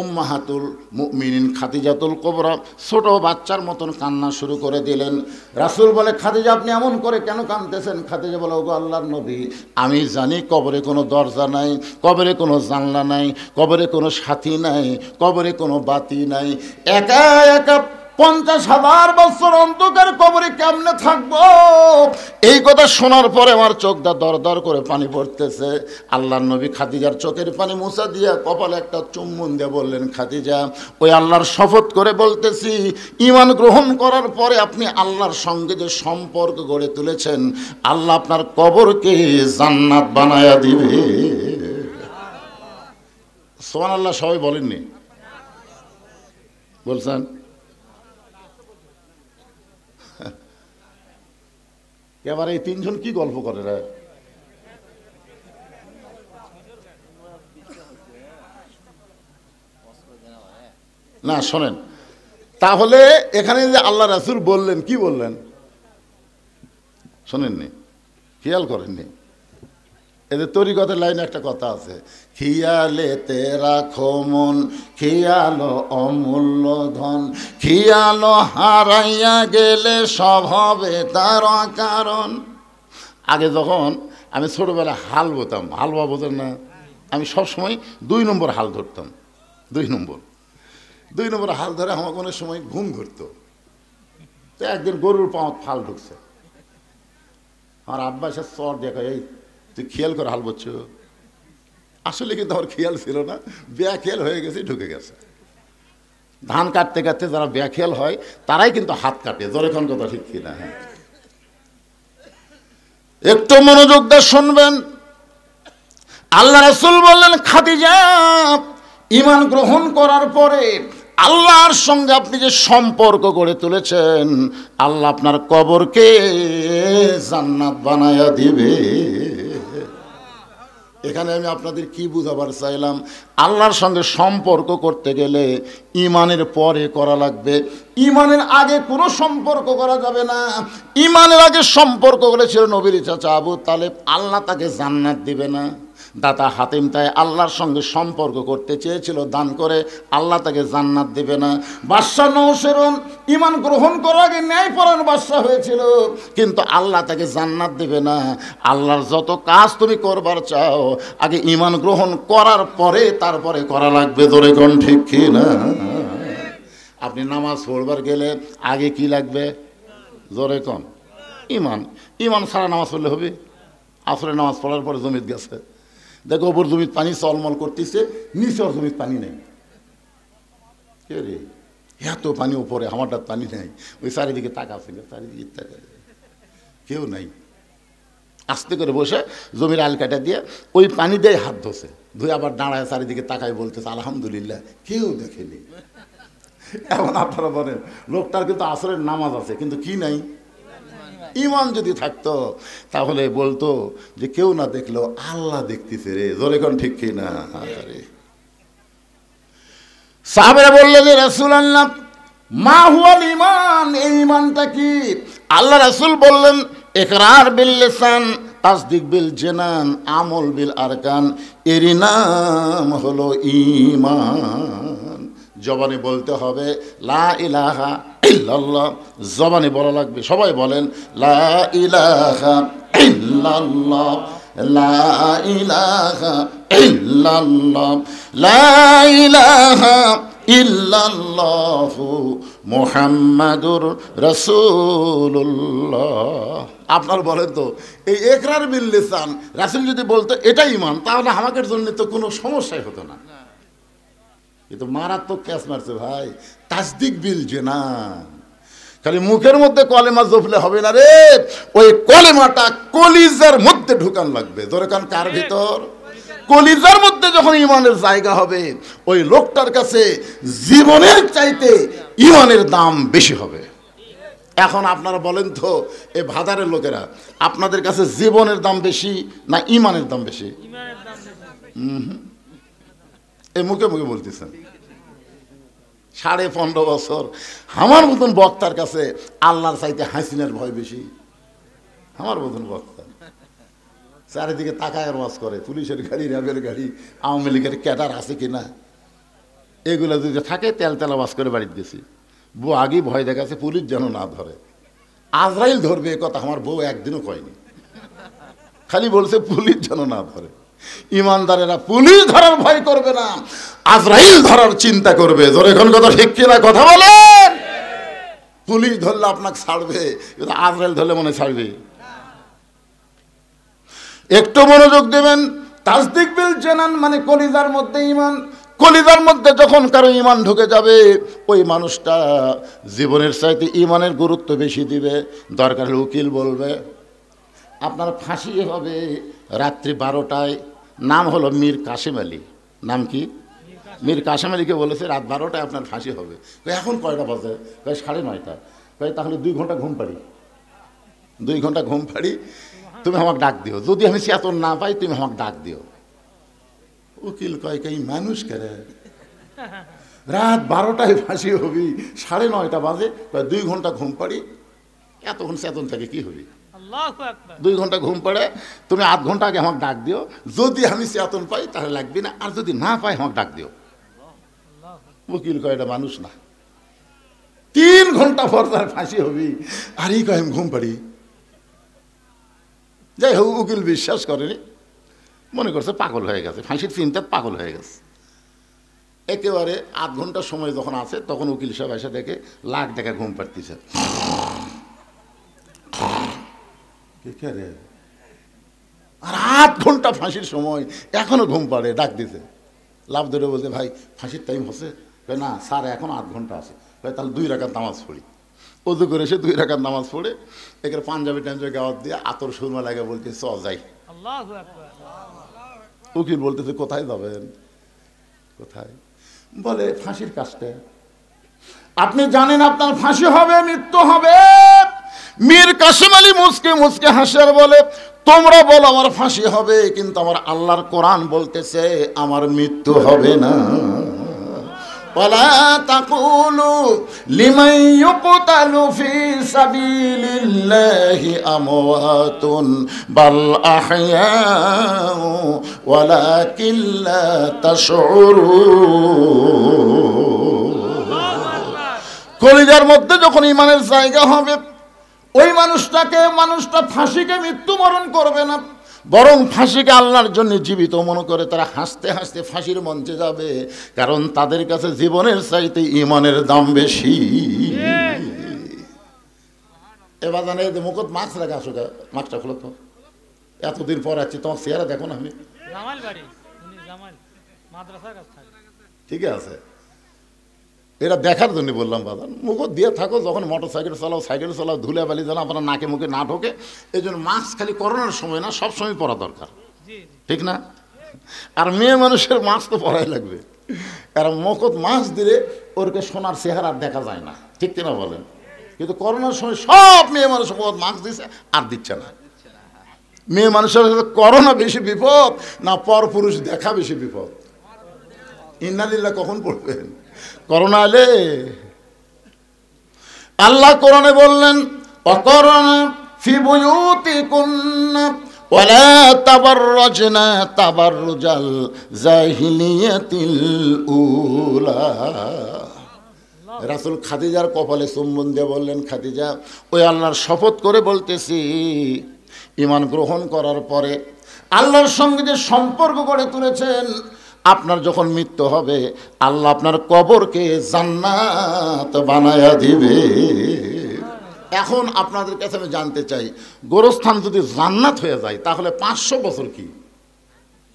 উম্মাহাতুল মুমিনিন খাদিজাতুল কুবরা ছোট বাচ্চার মতন কান্না শুরু করে দিলেন। রাসূল বলে, খাদিজা আপনি এমন করে কেন কাঁদতেছেন? খাদিজা বলে, ওগো আল্লাহর নবী, আমি জানি কবরে কোনো দরজা নাই, কবরে কোনো জানলা নাই, কবরে কোনো সাথী নাই, কবরে কোনো বাতি নাই, একা একা 50,000 বছর অন্ধকার কবরে কেমনে থাকবো? এই কথা শোনার পরে আমার চোখটা দর দর করে পানি পড়তেছে। আল্লাহর নবী খাদিজার চোখের পানি মুছা দিয়া কপালে একটা চুম্বন দিয়ে বললেন, খাদিজা, ওই আল্লাহর শপথ করে বলতেছি, ঈমান গ্রহণ করার পরে আপনি আল্লাহর সঙ্গে যে সম্পর্ক গড়ে তুলেছেন, আল্লাহ আপনার কবরকে জান্নাত বানায়া দিবে। সুবহানাল্লাহ। সবাই বলেননি? বলছেন? এবার এই তিনজন কি গল্প করে রে? না শোনেন, তাহলে এখানে যে আল্লাহ রাসূল বললেন, কি বললেন শোনেননি? খেয়াল করেননি? এদের তরিকতের লাইনে একটা কথা আছে, খিয়ালেতে রাখো মন, খিয়ালো অমূল্য ধন, খিয়ালো হারাইয়া গেলে সব হবে তার কারণ। আগে যখন আমি ছোটবেলায় হাল বোতাম, হালুয়া বোঝেন না, আমি সবসময় 2 নম্বর হাল ধরতাম। 2 নম্বর হাল ধরে আমার কোনো সময় ঘুম ধরতো। তো একদিন গরুর পাওয়াত ফাল ঢুকছে, আমার আব্বা এসে চর দেখা, এই তুই খেয়াল করে হাল বলছো। আসলে কিন্তু আমার খেয়াল ছিল না, বেখেয়াল হয়ে গেছে, ঢুকে গেছে। ধান কাটতে কাটতে যারা বেখেয়াল হয় তারাই কিন্তু হাত কাটে, জোরে কোন কথা ঠিক কিনা? হ্যাঁ, একটু মনোযোগ দিয়ে শুনবেন। আল্লাহ রাসূল বললেন, খাদিজা, ঈমান গ্রহণ করার পরে আল্লাহর সঙ্গে আপনি যে সম্পর্ক গড়ে তুলেছেন, আল্লাহ আপনার কবরকে জান্নাত বানায়া দিবে। এখানে আমি আপনাদের কি বুঝাবার চাইলাম, আল্লাহর সঙ্গে সম্পর্ক করতে গেলে ঈমানের পরে করা লাগবে, ঈমানের আগে কোনো সম্পর্ক করা যাবে না। ঈমানের আগে সম্পর্ক করেছিল নবীর চাচা আবু তালেব, আল্লাহ তাকে জান্নাত দিবে না। দাতা হাতিম তাই আল্লাহর সঙ্গে সম্পর্ক করতে চেয়েছিল, দান করে আল্লাহ তাকে জান্নাত দেবে না। বাদশা নওশেরন ঈমান গ্রহণ করার আগে ন্যায়পরায়ণ বাদশা হয়েছিল, কিন্তু আল্লাহ তাকে জান্নাত দেবে না। আল্লাহর যত কাজ তুমি করবার চাও, আগে ঈমান গ্রহণ করার পরে তারপরে করা লাগবে। জোরে কোন ঠিক কি না? আপনি নামাজ পড়বার গেলে আগে কি লাগবে? জোরে কোন? ঈমান। ঈমান ছাড়া নামাজ পড়লে হবে? আসরের নামাজ পড়ার পরে জমিত গেছে, দেখো ওপর জমিত পানি চলমল করতেছে, নিচে ওর জমিত পানি নেই। কে রে, এত পানি উপরে, আমারটার পানি নেই। ওই চারিদিকে তাকাছিল, চারিদিকে তাকা, কেউ নাই। আস্তে করে বসে জমির আল কাটা দিয়ে ওই পানি দিয়ে হাত ধোছে, ধুয়ে আবার দাঁড়ায় চারিদিকে তাকায় বলতেছে আলহামদুলিল্লাহ, কেউ দেখেনি। এখন আপনারা বলেন, লোকটার কিন্তু আসরের নামাজ আছে, কিন্তু কি নাই? ঈমান যদি থাকতো তাহলে বলতো যে কেউ না দেখলো আল্লাহ দেখতেছে রে। জোরে কোন ঠিক কি না? সাহাবেরা বললেন, যে রাসূলুল্লাহ, মা হুয়াল ঈমান, এই ঈমানটা কি? আল্লাহ রাসূল বললেন, ইকরার বিল লিসান, তাসদিক বিল জানান, আমল বিল আরকান, এর নাম হলো ঈমান। জবানে বলতে হবে লা ইলাহা ইল্লাল্লাহ, জবানে বলা লাগবে। সবাই বলেন লা ইলাহা ইল্লাল্লাহ, লা ইলাহা ইল্লাল্লাহ, লা ইলাহা ইল্লাল্লাহু মুহাম্মাদুর রাসূলুল্লাহ। আপনার বলেন তো, এই ইকরার বিল লিসান রাসূল যদি বলতো এটা ঈমান, তাহলে আমাদের জন্য তো কোনো সমস্যাই হতো না। কিন্তু মারাত্মক ক্যাচ মারছে ভাই, তাসদিক বিল জানান। খালি মুখের মধ্যে কলেমা জপলে হবে না রে, ওই কলেমাটা কলিজার মধ্যে ঢুকান লাগবে। ধরে কান কার ভিতর? কলিজার মধ্যে যখন ইমানের জায়গা হবে, ওই লোকটার কাছে জীবনের চাইতে ইমানের দাম বেশি হবে। এখন আপনারা বলেন তো, এ ভাদারের লোকেরা, আপনাদের কাছে জীবনের দাম বেশি না ইমানের দাম বেশি? এ মুখে মুখে বলতেছেন। 15.5 বছর আমার মতন বক্তার কাছে আল্লাহর চাইতে হাসিনার ভয় বেশি। আমার মতন বক্তা চারিদিকে তাকায় আর ওয়াজ করে, পুলিশের গাড়ি, র্যাবের গাড়ি, আওয়ামী লীগের ক্যাডার আছে কিনা, এগুলো যদি থাকে তেল তেলা ওয়াজ করে বাড়িতে গেছি। বউ আগেই ভয় দেখাচ্ছে পুলিশ যেন না ধরে, আজরাইল ধরবে, এ কথা আমার বউ একদিনও কয়নি, খালি বলছে পুলিশ যেন না ধরে। ইমানদারেরা পুলিশ ধরার ভয় করবে না, আজরাইল ধরার চিন্তা করবে। ধরে এখন কথা ঠিক কিনা কথা বলেন? পুলিশ ধরলে আপনাকে ছাড়বে, কিন্তু আজরাইল ধরলে মনে ছাড়বে? একটু মনোযোগ দেবেন। তাসদিক বিল জানান মানে কলিজার মধ্যে ইমান। কলিজার মধ্যে যখন কারো ইমান ঢুকে যাবে, ওই মানুষটা জীবনের চাইতে ইমানের গুরুত্ব বেশি দিবে। দরকার হলে উকিল বলবে আপনার ফাঁসি হবে রাত্রি 12টায়। নাম হলো মীর কাসেম আলী। নাম কি? মীর কাসেম আলীকে বলেছে রাত 12টায় আপনার ফাঁসি হবে। এখন কয়টা বাজে? 9:30। তাহলে 2 ঘন্টা ঘুম পাড়ি, 2 ঘন্টা ঘুম পাড়ি, তুমি আমাকে ডাক দিও। যদি আমি চেতন না পাই তুমি আমাকে ডাক দিও। উকিল কয় এই মানুষ করে রাত 12টায় ফাঁসি হবি, 9:30 বাজে, 2 ঘন্টা ঘুম পাড়ি, এতক্ষণ চেতন থাকে কি হবি? 2 ঘন্টা ঘুম পড়ে, তুমি 8 ঘন্টা আগে আমাকে ডাক দিও। যদি আমি চেতন পাই তাহলে লাগবে না, আর যদি না পাই আমাকে ডাক দিও। উকিল কয় এটা মানুষ না। 3 ঘন্টা পর তার ফাঁসি হবি, আর এই কয় আমি ঘুম পাড়ি। যাই হোক, উকিল বিশ্বাস করেনি, মনে করছে পাগল হয়ে গেছে, ফাঁসির চিন্তায় পাগল হয়ে গেছে। একেবারে 8 ঘন্টা সময় যখন আছে, তখন উকিল সাহেব এসে দেখে লাখ টাকা ঘুম পাড়তেছে। আর 8 ঘন্টা ফাঁসির সময় এখনো ঘুম পাড়ে, ডাক দিতে। লাভ ধরে বলতে ভাই ফাঁসির টাইম হচ্ছে? না স্যার, এখন 8 ঘন্টা আছে। তাহলে 2 রাকাত নামাজ পড়ি। অজু করে এসে 2 রাকাত নামাজ পড়ে এখানে পাঞ্জাবি টাঞ্জাবি গাওয়াত দিয়ে আতর সুরমা লাগে বলতে চ যাই। উকিল বলতেছে কোথায় যাবেন? কোথায়? বলে ফাঁসির কাজটা। আপনি জানেন আপনার ফাঁসি হবে, মৃত্যু হবে। মীর কাসেম আলী মুচকে মুচকে হাসিয়ার বলে তোমরা বলো আমার ফাঁসি হবে, কিন্তু আমার আল্লাহর কোরআন বলতেছে আমার মৃত্যু হবে না। ওয়ালা তাকুলু লিমান ইউকতালু ফি সাবিলিল্লাহি আমওয়াতুন বাল আহইয়াউ ওয়ালাকিন লা তাশউরুন। কলিজার মধ্যে যখন ইমানের জায়গা হবে, ওই মানুষটা ফাঁসিকে মৃত্যুবরণ করবে না, বরং ফাঁসিকে আল্লাহর জন্য জীবিত মনে করে তারা হাসতে হাসতে ফাঁসির মঞ্চে যাবে, কারণ তাদের কাছে জীবনের চাইতে ইমানের দাম বেশি। এবার জানে মুখত মাস্ক রাখা, আসো মাস্কটা খোলো তো, এতদিন পর আছি, তোমার চেহারা দেখো না। আমি ঠিক আছে, এটা দেখার জন্য বললাম বাজান, মুখত দিয়ে থাকো, যখন মোটর সাইকেল চালাও, সাইকেল চালাও, ধুলে বালি যেন আপনার নাকে মুখে না ঢোকে। এই জন্য মাস্ক খালি করোনার সময় না, সব সময় পরা দরকার, ঠিক না? আর মেয়ে মানুষের মাস্ক তো পরাই লাগবে, কারণ মুখত মাস্ক দিলে ওরকে সোনার চেহারা দেখা যায় না, ঠিক কিনা বলেন? কিন্তু করোনার সময় সব মেয়ে মানুষ মুখত মাস্ক দিচ্ছে আর দিচ্ছে না। মেয়ে মানুষের করোনা বেশি বিপদ না পরপুরুষ দেখা বেশি বিপদ? ইন্নালিল্লাহ কখন পড়বেন? করোনা এলে আল্লাহ কোরআনে বললেন অকরনা ফি বুয়ুতিকুন্না ওয়ালা তাবাররাজনা তাবাররুজাল জাহিলিয়াতিল উলা। রাসূল খাদিজার কপালে চুম্বন দিয়ে বললেন, খাদিজা ওই আল্লাহর শপথ করে বলতেছি, ঈমান গ্রহণ করার পরে আল্লাহর সঙ্গে যে সম্পর্ক গড়ে তুলেছেন, আপনার যখন মৃত্যু হবে আল্লাহ আপনার কবরকে জান্নাত বানায়া দিবে। এখন আপনাদের কাছে আমি জানতে চাই, গোরস্থান যদি জান্নাত হয়ে যায় তাহলে 500 বছর কি?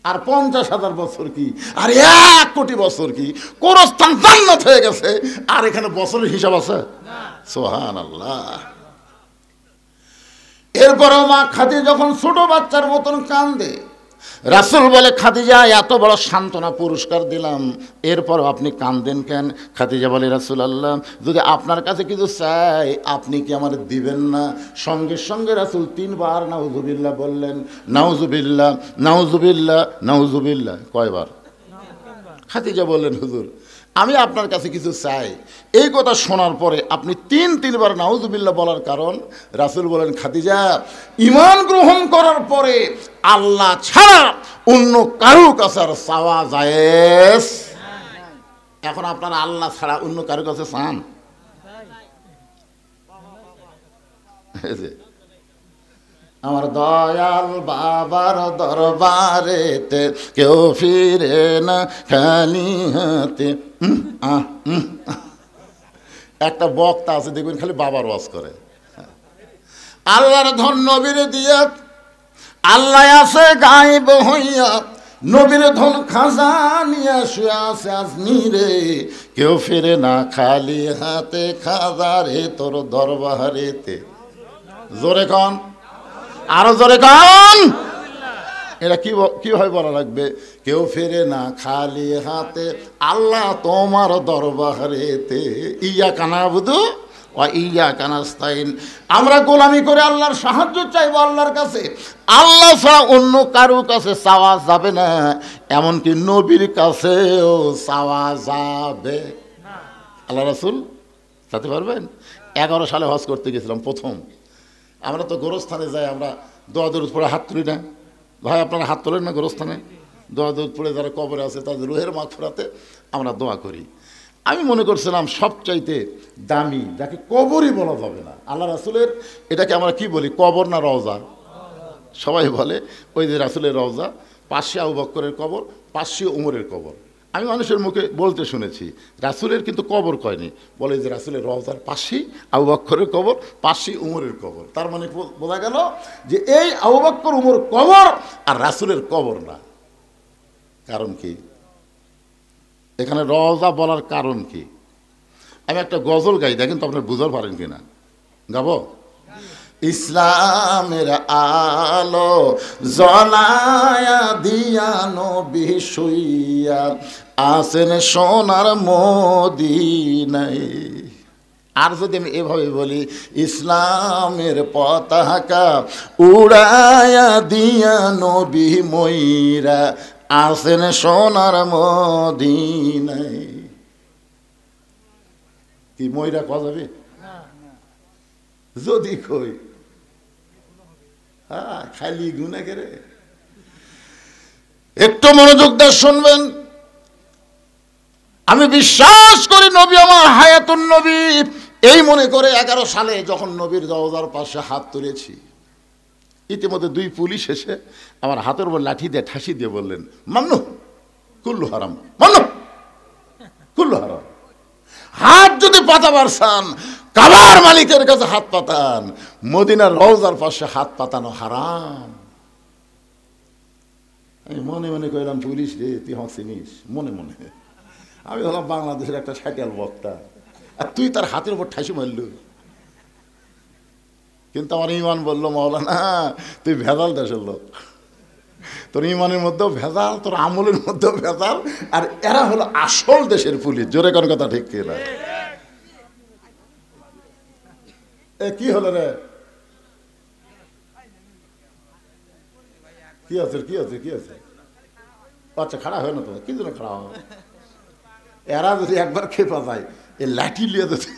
আর 50,000 বছর কি, আর 1 কোটি বছর কি, কোরস্থান জান্নাত হয়ে গেছে, আর এখানে বছরের হিসাব আছে? সুবহানাল্লাহ। এরপরেও মা খাদিজা যখন ছোট বাচ্চার মতন কান্দে, রাসূল বলে, খাদিজা এত বড় সান্ত্বনা পুরস্কার দিলাম, এরপর আপনি কাঁদেন কেন? খাদিজা বলে, রাসূলুল্লাহ যদি আপনার কাছে কিছু চাই আপনি কি আমার দিবেন না? সঙ্গে সঙ্গে রাসূল 3 বার নাউজুবিল্লাহ বললেন। নাউজুবিল্লাহ, নাউজুবিল্লাহ, নাউজুবিল্লাহ। কয়বার? খাদিজা বললেন, হুজুর আমি আপনার কাছে কিছু চাই। এই কথা শোনার পরে আপনি 3 বার নাউজুবিল্লাহ বলার কারণ? রাসূল বলেন, খাদিজা ঈমান গ্রহণ করার পরে আল্লাহ ছাড়া অন্য কারো কাছে আর চাওয়া জায়েজ। এখন আপনারা আল্লাহ ছাড়া অন্য কারো কাছে চান? আমার দয়াল বাবার দরবারেতে কেউ ফিরে না খালি হাতে। একটা বক্তা আছে দেখবেন খালি বাবার ওয়াজ করে। আল্লাহর ধন নবীরে দিয়া, আল্লাহ আছে গায়েব হইয়া, নবীর ধন খাজানিয়া শুয়ে আছে আজমিরে, কেউ ফিরে না খালি হাতে, খাজারে তোর দরবারেতে। জোরে কন, আরো জোরে কন। এটা কিভাবে বলা লাগবে? কেউ ফেরে না খালি হাতে, আল্লাহ তোমার দরবারেতে। ইয়াকা নাবুদু ওয়া ইয়াকা নাস্তাইন। আমরা গোলামি করে আল্লাহর সাহায্য চাইবো আল্লাহর কাছে, আল্লাহ ছাড়া অন্য কারো কাছে চাওয়া যাবে না, এমনকি নবীর কাছেও চাওয়া যাবে। আল্লাহ রাসূল চাইতে পারবেন? 11 সালে হজ করতে গেছিলাম প্রথম। আমরা তো গোরস্থানে যাই, আমরা দোয়া দরুদ পড়ে হাত তুলি না? ভাই আপনারা হাত তোলেন না গোরস্থানে? দোয়া দরুদ পড়ে যারা কবরে আছে তাদের রুহের মাগফিরাতে আমরা দোয়া করি। আমি মনে করছিলাম সবচাইতে দামি, যাকে কবরই বলা যাবে না, আল্লাহ রাসূলের, এটাকে আমরা কি বলি, কবর না রওজা? সবাই বলে ওই যে রাসূলের রওজা, পাশে আবু বকরের কবর, পাশে উমরের কবর। আমি মানুষের মুখে বলতে শুনেছি, রাসূলের কিন্তু কবর কয়নি, বলে যে রাসূলের রওজার পাশেই আবু বকরের কবর, পাশেই উমরের কবর। তার মানে বোঝা গেল যে এই আবু বকর উমর কবর আর রাসূলের কবর না। কারণ কি? এখানে রওজা বলার কারণ কি? আমি একটা গজল গাই, দেখেন তো আপনার বুঝতে পারেন কিনা। গাবো? ইসলামের আলো জ্বলায়া দিয়া নবী শুইয়া আছেন সোনার মদিনায়। আর যদি আমি এভাবে বলি, ইসলামের পতাকা উড়ায়া দিয়া নবী ময়রা আছেন সোনার মদিনায়। কি ময়রা কওয়া যাবে? যদি কই খালি গুনাহ করে। একটু মনোযোগ দিয়ে শুনবেন। আমি বিশ্বাস করি নবী আমার হায়াতুন নবী, এই মনে করে 11 সালে যখন নবীর রওজার পাশে হাত তুলেছি, ইতিমধ্যে 2 পুলিশ এসে আমার হাতের উপর লাঠি দিয়ে ঠাসি দিয়ে বললেন, মান্নু কুল্লু হারাম, মান্নু কুল্লু হারাম। হাত যদি পাতাবার চান কাবার মালিকের কাছে হাত পাতান, মদিনার রওজার পাশে হাত পাতানো হারাম। আমি মনে মনে কইলাম, পুলিশ রে তুই আমাকে চিনিস? মনে মনে আমি হলাম বাংলাদেশের একটা সাইকেল বক্তা, আর তুই তার হাতের উপর ঠাসি মারলু। কিন্তু আমার ইমান বলল, মাওলানা তুই ভেজাল দেশের লোক, তোর ইমানের মধ্যেও ভেজাল, তোর আমলের মধ্যেও ভেজাল, আর এরা হলো আসল দেশের পুলিশ। জোরে কোন কথা ঠিক কিনা? কি হলো রে? কি আছে কি আছে কি আছে? আচ্ছা খাড়া হয় না তো, কি জন্য খাড়া হয়? এরা যদি একবার খেপা যায়, এ লাঠি লিয়ে যেতে।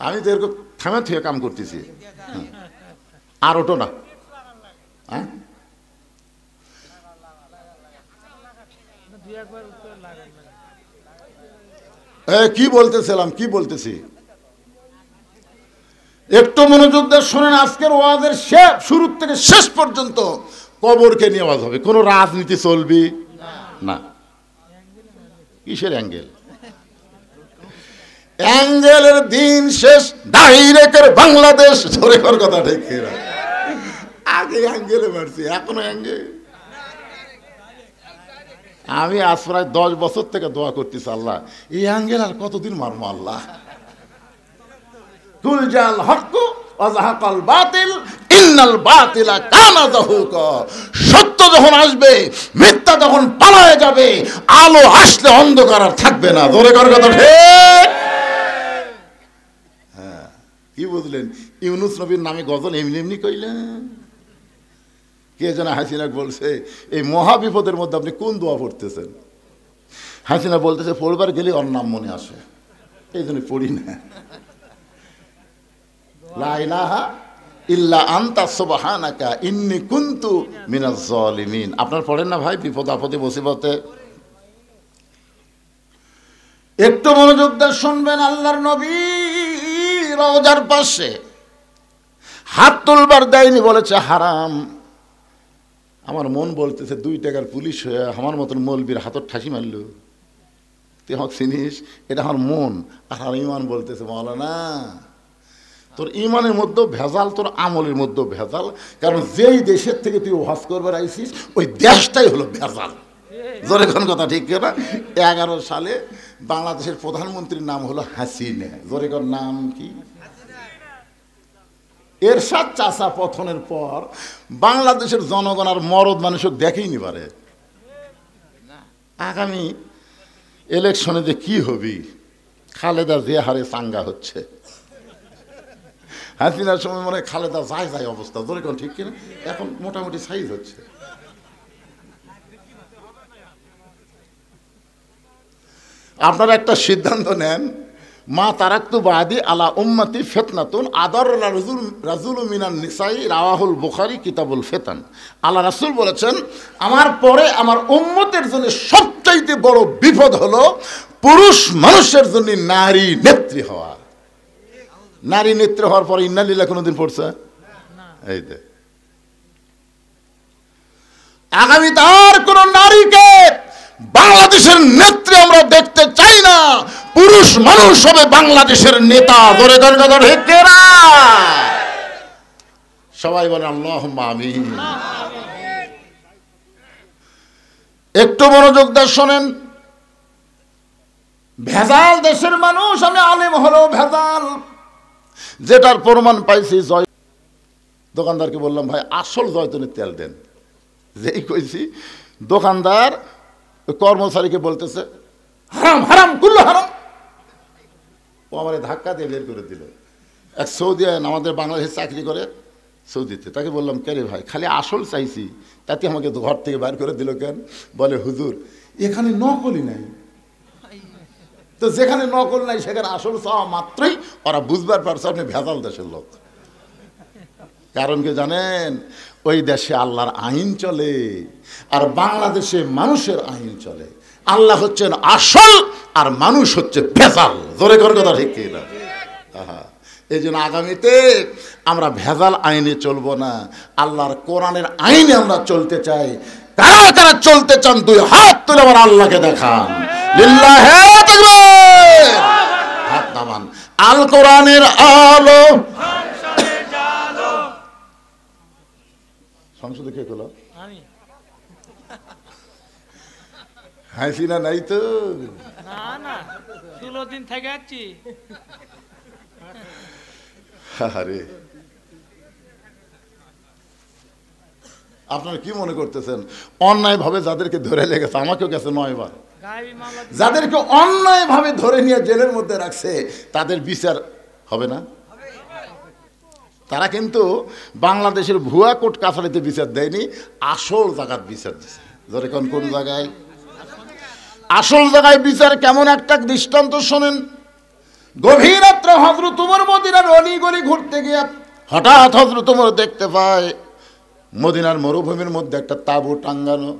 আমি তো এরকম থামে থেকে কাম করতেছি, আর ওটো না। হ্যাঁ কি বলতেছিলাম, কি বলতেছি একটু মনোযোগ দিয়ে শোনেন। আজকের ওয়াজের শুরু থেকে শেষ পর্যন্ত কবরকে নিয়ে ওয়াজ হবে, কোনো রাজনীতি চলবে না। কিসের অ্যাঙ্গেল? অ্যাঙ্গেলের দিন শেষ, ডাইরেক্টের বাংলাদেশ। ধরে কর কথা ঠিক, আগে অ্যাঙ্গেলে মারছি, এখনো অ্যাঙ্গেল। আমি আজ প্রায় 10 বছর থেকে দোয়া করতেছি, আল্লাহ এই অ্যাঙ্গেল আর কতদিন মারবো আল্লাহ। কুল জাল হক ওয়া যাহাকাল বাতিল ইন্নাল বাতিলা কানা যাহুকা। সত্য যখন আসবে, মিথ্যা যখন পালায়ে যাবে, আলো আসলে অন্ধকার আর থাকবে না। জোরে করে কথা ঠিক। হ্যাঁ, কি বুঝলেন? ইউনুস নবীর নামে গজল এমনি এমনি কইলেন? কে যেন হাসিনা বলছে, এই মহা বিপদের মধ্যে আপনি কোন দোয়া পড়তেছেন? হাসিনা বলতেছে পড়বার গেলে ওর নাম মনে আসে, এই জন্য পড়ি না। লা ইলাহা ইল্লা আনতা সুবহানাকা ইন্নী কুনতু মিনাজ জালিমিন। আপনারা পড়েন না ভাই বিপদ আপদে মুসিবতে? একটু মনোযোগ দিয়ে শুনবেন। আল্লাহর নবী রওজার পাশে হাত তুলবার দেয়নি, বলেছে হারাম। আমার মন বলতেছে 2 টাকার পুলিশ হয়ে আমার মতন মৌলবীর হাতর ঠাসি মারল, তুই আমাকে চিনিস? এটা আমার মন। আর আমার ইমান বলতেছে মাওলানা তোর ইমানের মধ্যেও ভেজাল, তোর আমলের মধ্যেও ভেজাল। কারণ যেই দেশের থেকে তুই ওয়াজ করবার আইসিস ওই দেশটাই হলো ভেজাল। জোরে কোন কথা ঠিক না? 11 সালে বাংলাদেশের প্রধানমন্ত্রীর নাম হলো হাসিনা। জোরে কোন নাম কি? এরশাদ চাচা পতনের পর বাংলাদেশের জনগণ আর মরদ মানুষও দেখেই পারে। আগামী ইলেকশনে যে কি হবি, খালেদা যে হারে চাঙ্গা হচ্ছে, হাসিনার সময় মনে হয় খালেদা যায় যায় অবস্থা। ধরে কোন ঠিক কিনা? এখন মোটামুটি সাইজ হচ্ছে। আপনারা একটা সিদ্ধান্ত নেন, মা তারাক্তু বাদি আলা উম্মতি ফিতনাতুন আদার রাজুল মিনান নিসাই রাওয়াহুল বুখারী কিতাবুল ফিতান। আল্লাহ রাসূল বলেছেন আমার পরে আমার উম্মতের জন্য সবচাইতে বড় বিপদ হলো পুরুষ মানুষের জন্য নারী নেত্রী হওয়া। নারী নেত্রী হওয়ার পরে ইন্না লিল্লাহ কোনোদিন পড়ছে? এই দে আগামী তার কোন নারীকে বাংলাদেশের নেত্রী আমরা দেখতে চাই না। পুরুষ মানুষ হবে বাংলাদেশের নেতা। ধরে ধরে ধরে হেকেরা সবাই বলে আল্লাহুম্মা আমিন। একটু মনোযোগ দিয়ে শোনেন। ভেজাল দেশের মানুষ, আমি আলেম হলেও ভেজাল, যেটার প্রমাণ পাইছি। জয় দোকানদারকে বললাম ভাই আসল জয়তুনের তেল দেন, যেই কইছি দোকানদার কর্মচারীকে বলতেছে হারাম হারাম কুল্লু হারাম। ও আমার ধাক্কা দিয়ে বের করে দিল। এক সৌদি আমাদের বাংলাদেশে চাকরি করে সৌদিতে, তাকে বললাম কে রে ভাই খালি আসল চাইছি, তাতে আমাকে ঘর থেকে বের করে দিল কেন? বলে হুজুর এখানে নকলই নাই। তো যেখানে নকল নাই সেখানে আসল চাওয়া মাত্রই ওরা বুঝবার পারছে আপনি ভেজাল দেশের লোক। কারণ কি জানেন? ওই দেশে আল্লাহর আইন চলে আর বাংলাদেশে মানুষের আইন চলে। আল্লাহ হচ্ছেন আসল আর মানুষ হচ্ছে ভেজাল। জোরে করে কথা ঠিক কিনা? এই জন্য আগামীতে আমরা ভেজাল আইনে চলবো না, আল্লাহর কোরআনের আইনে আমরা চলতে চাই। কারা কারা চলতে চান 2 হাত তুলে আমার আল্লাহকে দেখান। লিল্লাহে তাকবীর। হাত নামান। আল কোরআনের আলো সংসদে কে করলো? হাসিনা নাই তো?
না না 16 দিন থেকে আছি।
আরে আপনারা কি মনে করতেছেন অন্যায় ভাবে যাদেরকে ধরে লেগেছে, আমাকেও গেছে 9 বার, যাদেরকে অন্যায় ভাবে ধরে নিয়ে জেলের মধ্যে রাখছে তাদের বিচার হবে না? তারা কিন্তু বাংলাদেশের ভুয়া কোর্ট কাছারিতে বিচার দেয়নি, আসল জায়গার বিচার দিচ্ছে। ধরে কোন জায়গায়? আসল জায়গায় বিচার কেমন একটা দৃষ্টান্ত শোনেন। গভীর রাত্রে হযরত ওমর মদিনার অলিগলি ঘুরতে গিয়ে হঠাৎ হযরত ওমর দেখতে পায় মদিনার মরুভূমির মধ্যে একটা তাঁবু টাঙ্গানো।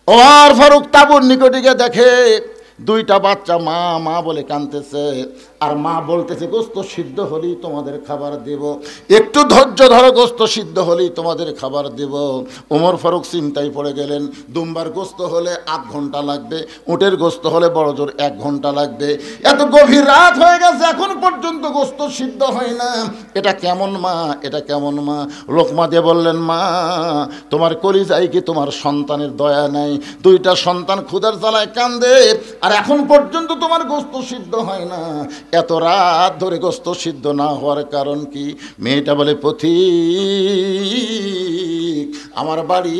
ওমর ফারুক তাঁবুর নিকটে গিয়ে দেখে 2টা বাচ্চা মা মা বলে কাঁদতেছে। আর মা বলতেছে গোস্ত সিদ্ধ হলেই তোমাদের খাবার দেব, একটু ধৈর্য ধরো, গোস্ত সিদ্ধ হলেই তোমাদের খাবার দেব। ওমর ফারুক চিন্তায় পড়ে গেলেন, দুম্বার গোস্ত হলে 8 ঘন্টা লাগবে, উটের গোস্ত হলে বড় জোর 1 ঘন্টা লাগবে, এত গভীর রাত হয়ে গেছে এখন পর্যন্ত গোস্ত সিদ্ধ হয় না, এটা কেমন মা, এটা কেমন মা? লোকমা দিয়ে বললেন, মা তোমার কলিজায় কি তোমার সন্তানের দয়া নাই? 2টা সন্তান ক্ষুধার জ্বালায় কান্দে, আর এখন পর্যন্ত তোমার গোস্ত সিদ্ধ হয় না। এত রাত ধরে গোস্ত সিদ্ধ না হওয়ার কারণ কি? মেয়েটা বলে, পথিক আমার বাড়ি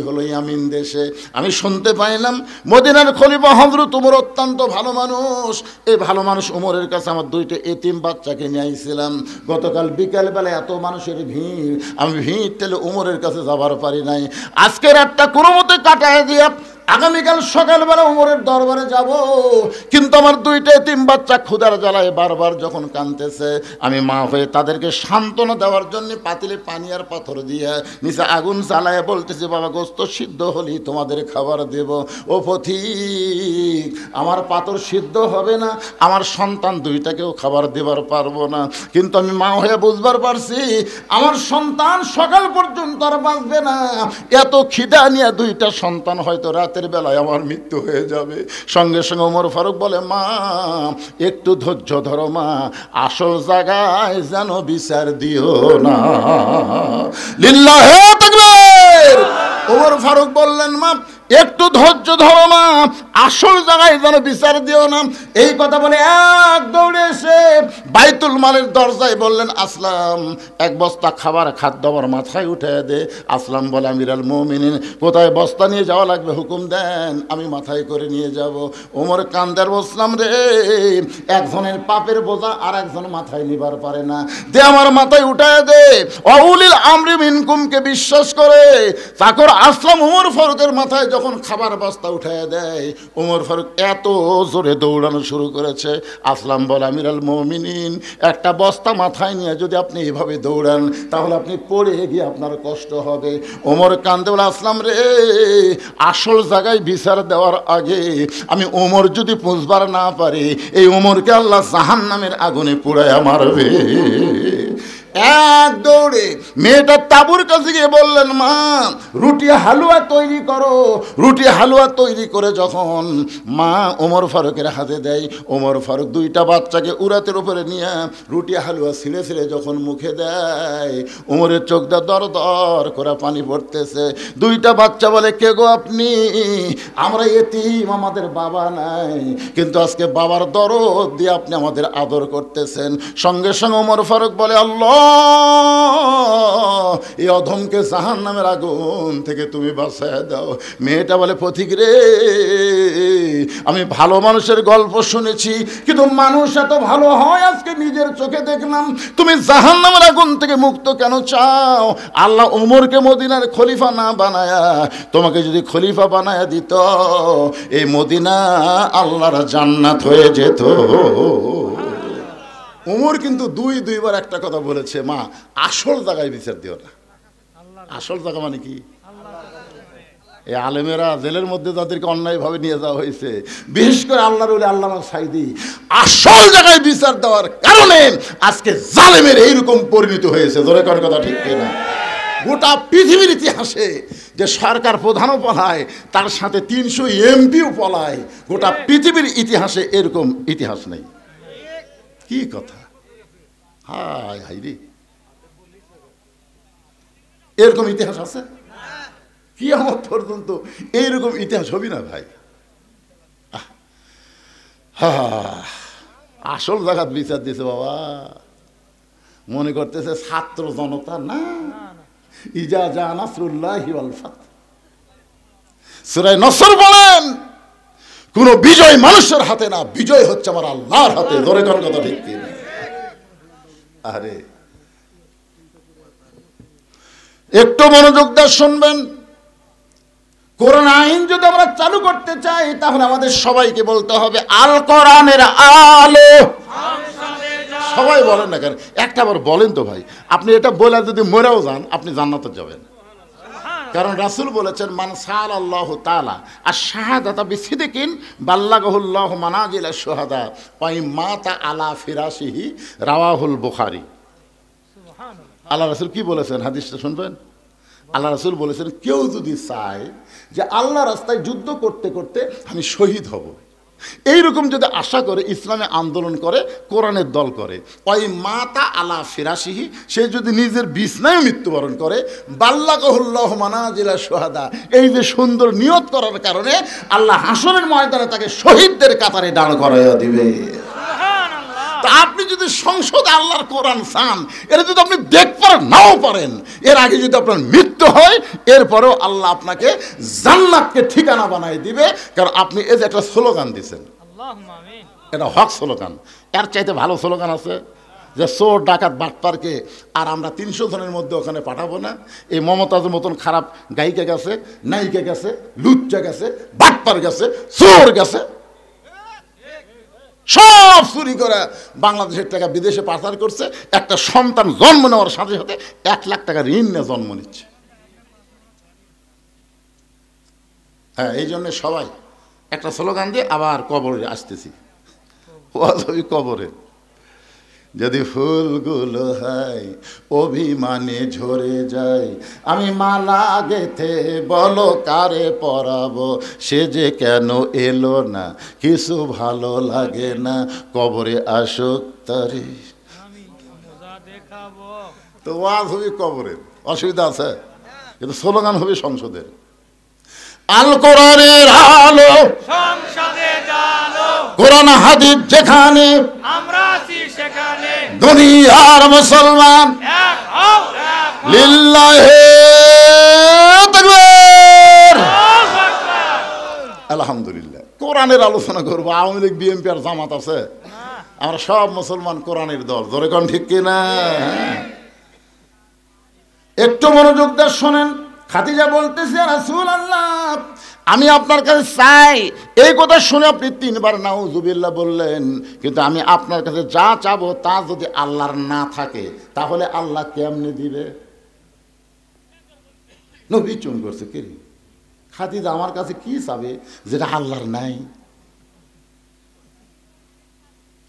হলো ইয়ামিন দেশে, আমি শুনতে পাইলাম মদিনার খলিফা হযরত ওমর অত্যন্ত ভালো মানুষ, এই ভালো মানুষ ওমরের কাছে আমার 2টা এতিম বাচ্চাকে নিয়ে আইছিলাম। গতকাল বিকালবেলা এত মানুষের ভিড়, আমি ভিড় ঠেলে ওমরের কাছে যাবার পারি নাই, আজকে রাতটা কোনো মতে কাটায় দিয়া আগামীকাল সকালবেলা ওমরের দরবারে যাব। কিন্তু আমার 2টা এতিম বাচ্চা ক্ষুধার জ্বালায় বারবার যখন কাঁদতেছে, আমি মা হয়ে তাদেরকে সান্ত্বনা দেওয়ার জন্য পাতিলে পানি আর পাথর দিয়ে নিচে আগুন জ্বালায় বলতেছে, বাবা গোস্ত সিদ্ধ হলেই তোমাদের খাবার দেব। ও পথিক আমার পাথর সিদ্ধ হবে না, আমার সন্তান 2টাকেও খাবার দেবার পারবো না, কিন্তু আমি মা হয়ে বুঝবার পারছি আমার সন্তান সকাল পর্যন্ত আর বাঁচবে না, এত খিদা নিয়ে 2টা সন্তান হয়তো রাতের বেলায় আমার মৃত্যু হয়ে যাবে। সঙ্গে সঙ্গে ওমর ফারুক বলে, মা একটু ধৈর্য ধরো মা, আসল জায়গায় যেন বিচার দিও না। লিল্লাহে তাকবীর। ওমর ফারুক বললেন, মা একটু ধৈর্য ধরো মা, আসল জায়গায় যেন বিচার দিও না। এই কথা বলে এক দৌড়ে এসে বাইতুল মালের দরজায় বললেন, আসলাম 1 বস্তা খাবার খাদ্য আমার মাথায় উঠে দে। আসলাম বলে, আমিরাল মুমিনিন কোথায় বস্তা নিয়ে যাওয়া লাগবে হুকুম দেন, আমি মাথায় করে নিয়ে যাব। ওমর কান্দার বসলাম, রে একজনের পাপের বোঝা আর একজন মাথায় নিবার পারে না, দে আমার মাথায় উঠায় দে। অউলিল আমরি মিনকুমকে বিশ্বাস করে চাকর আসলাম ওমর ফারুকের মাথায় যখন খাবার বস্তা উঠায় দেয়, ওমর ফারুক এত জোরে দৌড়ানো শুরু করেছে। আসলাম বলে, আমিরাল মুমিনিন একটা বস্তা মাথায় নিয়ে যদি আপনি এভাবে দৌড়ান তাহলে আপনি পড়ে গিয়ে আপনার কষ্ট হবে। ওমর কান্দে বলে, আসলাম রে আসল জায়গায় বিচার দেওয়ার আগে আমি ওমর যদি বুঝবার না পারি, এই ওমরকে আল্লাহ জাহান্নামের আগুনে পুড়ায় মারবে। এক দৌড়ে মেয়েটা তাবুর কাছে গিয়ে বললেন, মা রুটি হালুয়া তৈরি করো। রুটি হালুয়া তৈরি করে যখন মা ওমর ফারুকের হাতে দেয়, ওমর ফারুক 2টা বাচ্চাকে উরাতের উপরে নিয়ে রুটি হালুয়া ছিঁড়ে ছিঁড়ে যখন মুখে দেয়, ওমরের চোখটা দর দর করে পানি পড়তেছে। 2টা বাচ্চা বলে, কে গো আপনি? আমরা এতিম, আমাদের বাবা নাই, কিন্তু আজকে বাবার দরদ দিয়ে আপনি আমাদের আদর করতেছেন। সঙ্গে সঙ্গে ওমর ফারুক বলে, আল্লাহ এই অধমকে জাহান্নামের আগুন থেকে তুমি বাঁচায় দাও। মেয়েটা বলে, পথিক রে আমি ভালো মানুষের গল্প শুনেছি, কিন্তু মানুষ এত ভালো হয় আজকে নিজের চোখে দেখলাম। তুমি জাহান্নামের আগুন থেকে মুক্ত কেন চাও? আল্লাহ ওমরকে মদিনার খলিফা না বানায়া তোমাকে যদি খলিফা বানায়া দিত, এই মদিনা আল্লাহর জান্নাত হয়ে যেত। ওমর কিন্তু 2বার একটা কথা বলেছে, মা আসল জায়গায় বিচার দিও না। আসল জায়গা মানে কি? এই আলেমেরা জেলের মধ্যে যাদেরকে অন্যায়ভাবে নিয়ে যাওয়া হয়েছে, বিশেষ করে আল্লাহর ওলি আল্লামা সাইদি, আসল জায়গায় বিচার দেওয়ার কারণে আজকে জালেমের এইরকম পরিণত হয়েছে। জোরে করার কথা ঠিক কিনা? গোটা পৃথিবীর ইতিহাসে যে সরকার প্রধানও পলায়, তার সাথে 300 এমপিও পলায়, গোটা পৃথিবীর ইতিহাসে এরকম ইতিহাস নেই। কি কথা? হায় হায় রে, এরকম ইতিহাস আছে? কিয়ামত পর্যন্ত এইরকম ইতিহাস হবি না ভাই। আসল জায়গাত বিচার দিয়েছে বাবা। মনে করতেছে ছাত্র জনতা না। ইজা জা নাসরুল্লাহি ওয়াল ফাত, সূরা নসর বলেন, কোন বিজয় মানুষের হাতে না, বিজয় হচ্ছে আমার আল্লাহর হাতে। ধরে কোন কথা ঠিক কি? আরে একটু মনোযোগ দিয়ে শুনবেন। কোরআন আইন যদি আমরা চালু করতে চাই, তাহলে আমাদের সবাইকে বলতে হবে আল কোরআনের আলো। সবাই বলেন না কেন? একটা বার বলেন তো ভাই, আপনি এটা বলে যদি মরেও যান আপনি জান্নাতে যাবেন। কারণ রাসূল বলেছেন মান সাআলাল্লাহু তাআলা আশ-শাহাদাতা বিসিদকিন বাল্লাগাহুল্লাহু মানাজিল আশ-শুহাদা ওয়া মাতা আলা ফিরাশিহি রাওয়াহুল বুখারী। আল্লাহ রাসূল কি বলেছেন হাদিসটা শুনবেন? আল্লাহ রাসূল বলেছেন কেউ যদি চায় যে আল্লাহ রাস্তায় যুদ্ধ করতে করতে আমি শহীদ হব, এইরকম যদি আশা করে ইসলামে আন্দোলন করে কোরআনের দল করে, ওই মাতা আলা ফিরাশিহি, সে যদি নিজের বিছনায় মৃত্যুবরণ করে, বাল্লাগাহুল্লাহু মানাজিলা শুহাদা, এই যে সুন্দর নিয়ত করার কারণে আল্লাহ হাসরের ময়দানে তাকে শহীদদের কাতারে দাঁড় করাইয়া দিবে। তা আপনি যদি সংসদে আল্লাহর কোরআন চান, এটা যদি আপনি দেখতে নাও পারেন, এর আগে যদি আপনার মৃত্যু হয়, এরপরেও আল্লাহ আপনাকে জান্নাতকে ঠিকানা বানাই দিবে। কারণ আপনি এই যে একটা স্লোগান দিচ্ছেন, এটা হক স্লোগান। এর চাইতে ভালো স্লোগান আছে যে চোর ডাকাত বাটপারকে আর আমরা 300 জনের মধ্যে ওখানে পাঠাবো না। এই মমতাজের মতন খারাপ গায়িকা গেছে, নায়িকা গেছে, লুচ্চা গেছে, বাটপার গেছে, চোর গেছে, সব চুরি করে বাংলাদেশের টাকা বিদেশে পাচার করছে। একটা সন্তান জন্ম নেওয়ার সাথে সাথে 1 লাখ টাকা ঋণ নিয়ে জন্ম নিচ্ছে। হ্যাঁ, এই জন্য সবাই একটা স্লোগান দিয়ে আবার কবরে আসতেছি, কবরে যদি ফুলগুলো হয় অভিমানে ঝরে যায়, আমি মালা গেথে বলো কারে পরাবো, সে যে কেন এলো না, কিছু ভালো লাগে না, কবরে আসুক তারে। তো ওয়াজ হবে কবরের, অসুবিধা আছে, কিন্তু স্লোগান হবে সংসদের। আল কোরআনের আলো সংসদে জালো, কোরআন হাদিস যেখানে আমরা আছি সেখানে, দুনিয়ার মুসলমান এক হও লিল্লাহি তাকবীর, আল্লাহু আকবার। আলহামদুলিল্লাহ, কোরআনের আলোচনা করব। আওয়ামী লীগ, বিএনপি আর জামাত আছে, আমরা সব মুসলমান কোরআনের দল। ধরে কোন ঠিক কিনা? একটু মনোযোগ দিয়ে শোনেন। খাদিজা বলতেছে রাসূলুল্লাহ, আমি আপনার কাছে চাই। এই কথা শুনে আপনি 3 বার নাউজুবিল্লাহ বললেন, কিন্তু আমি আপনার কাছে যা চাবো তা যদি আল্লাহর না থাকে, তাহলে আল্লাহ কেমনে দিবে? নবী চুম করছে, কে খাদিজা আমার কাছে কি চাবে যেটা আল্লাহর নাই?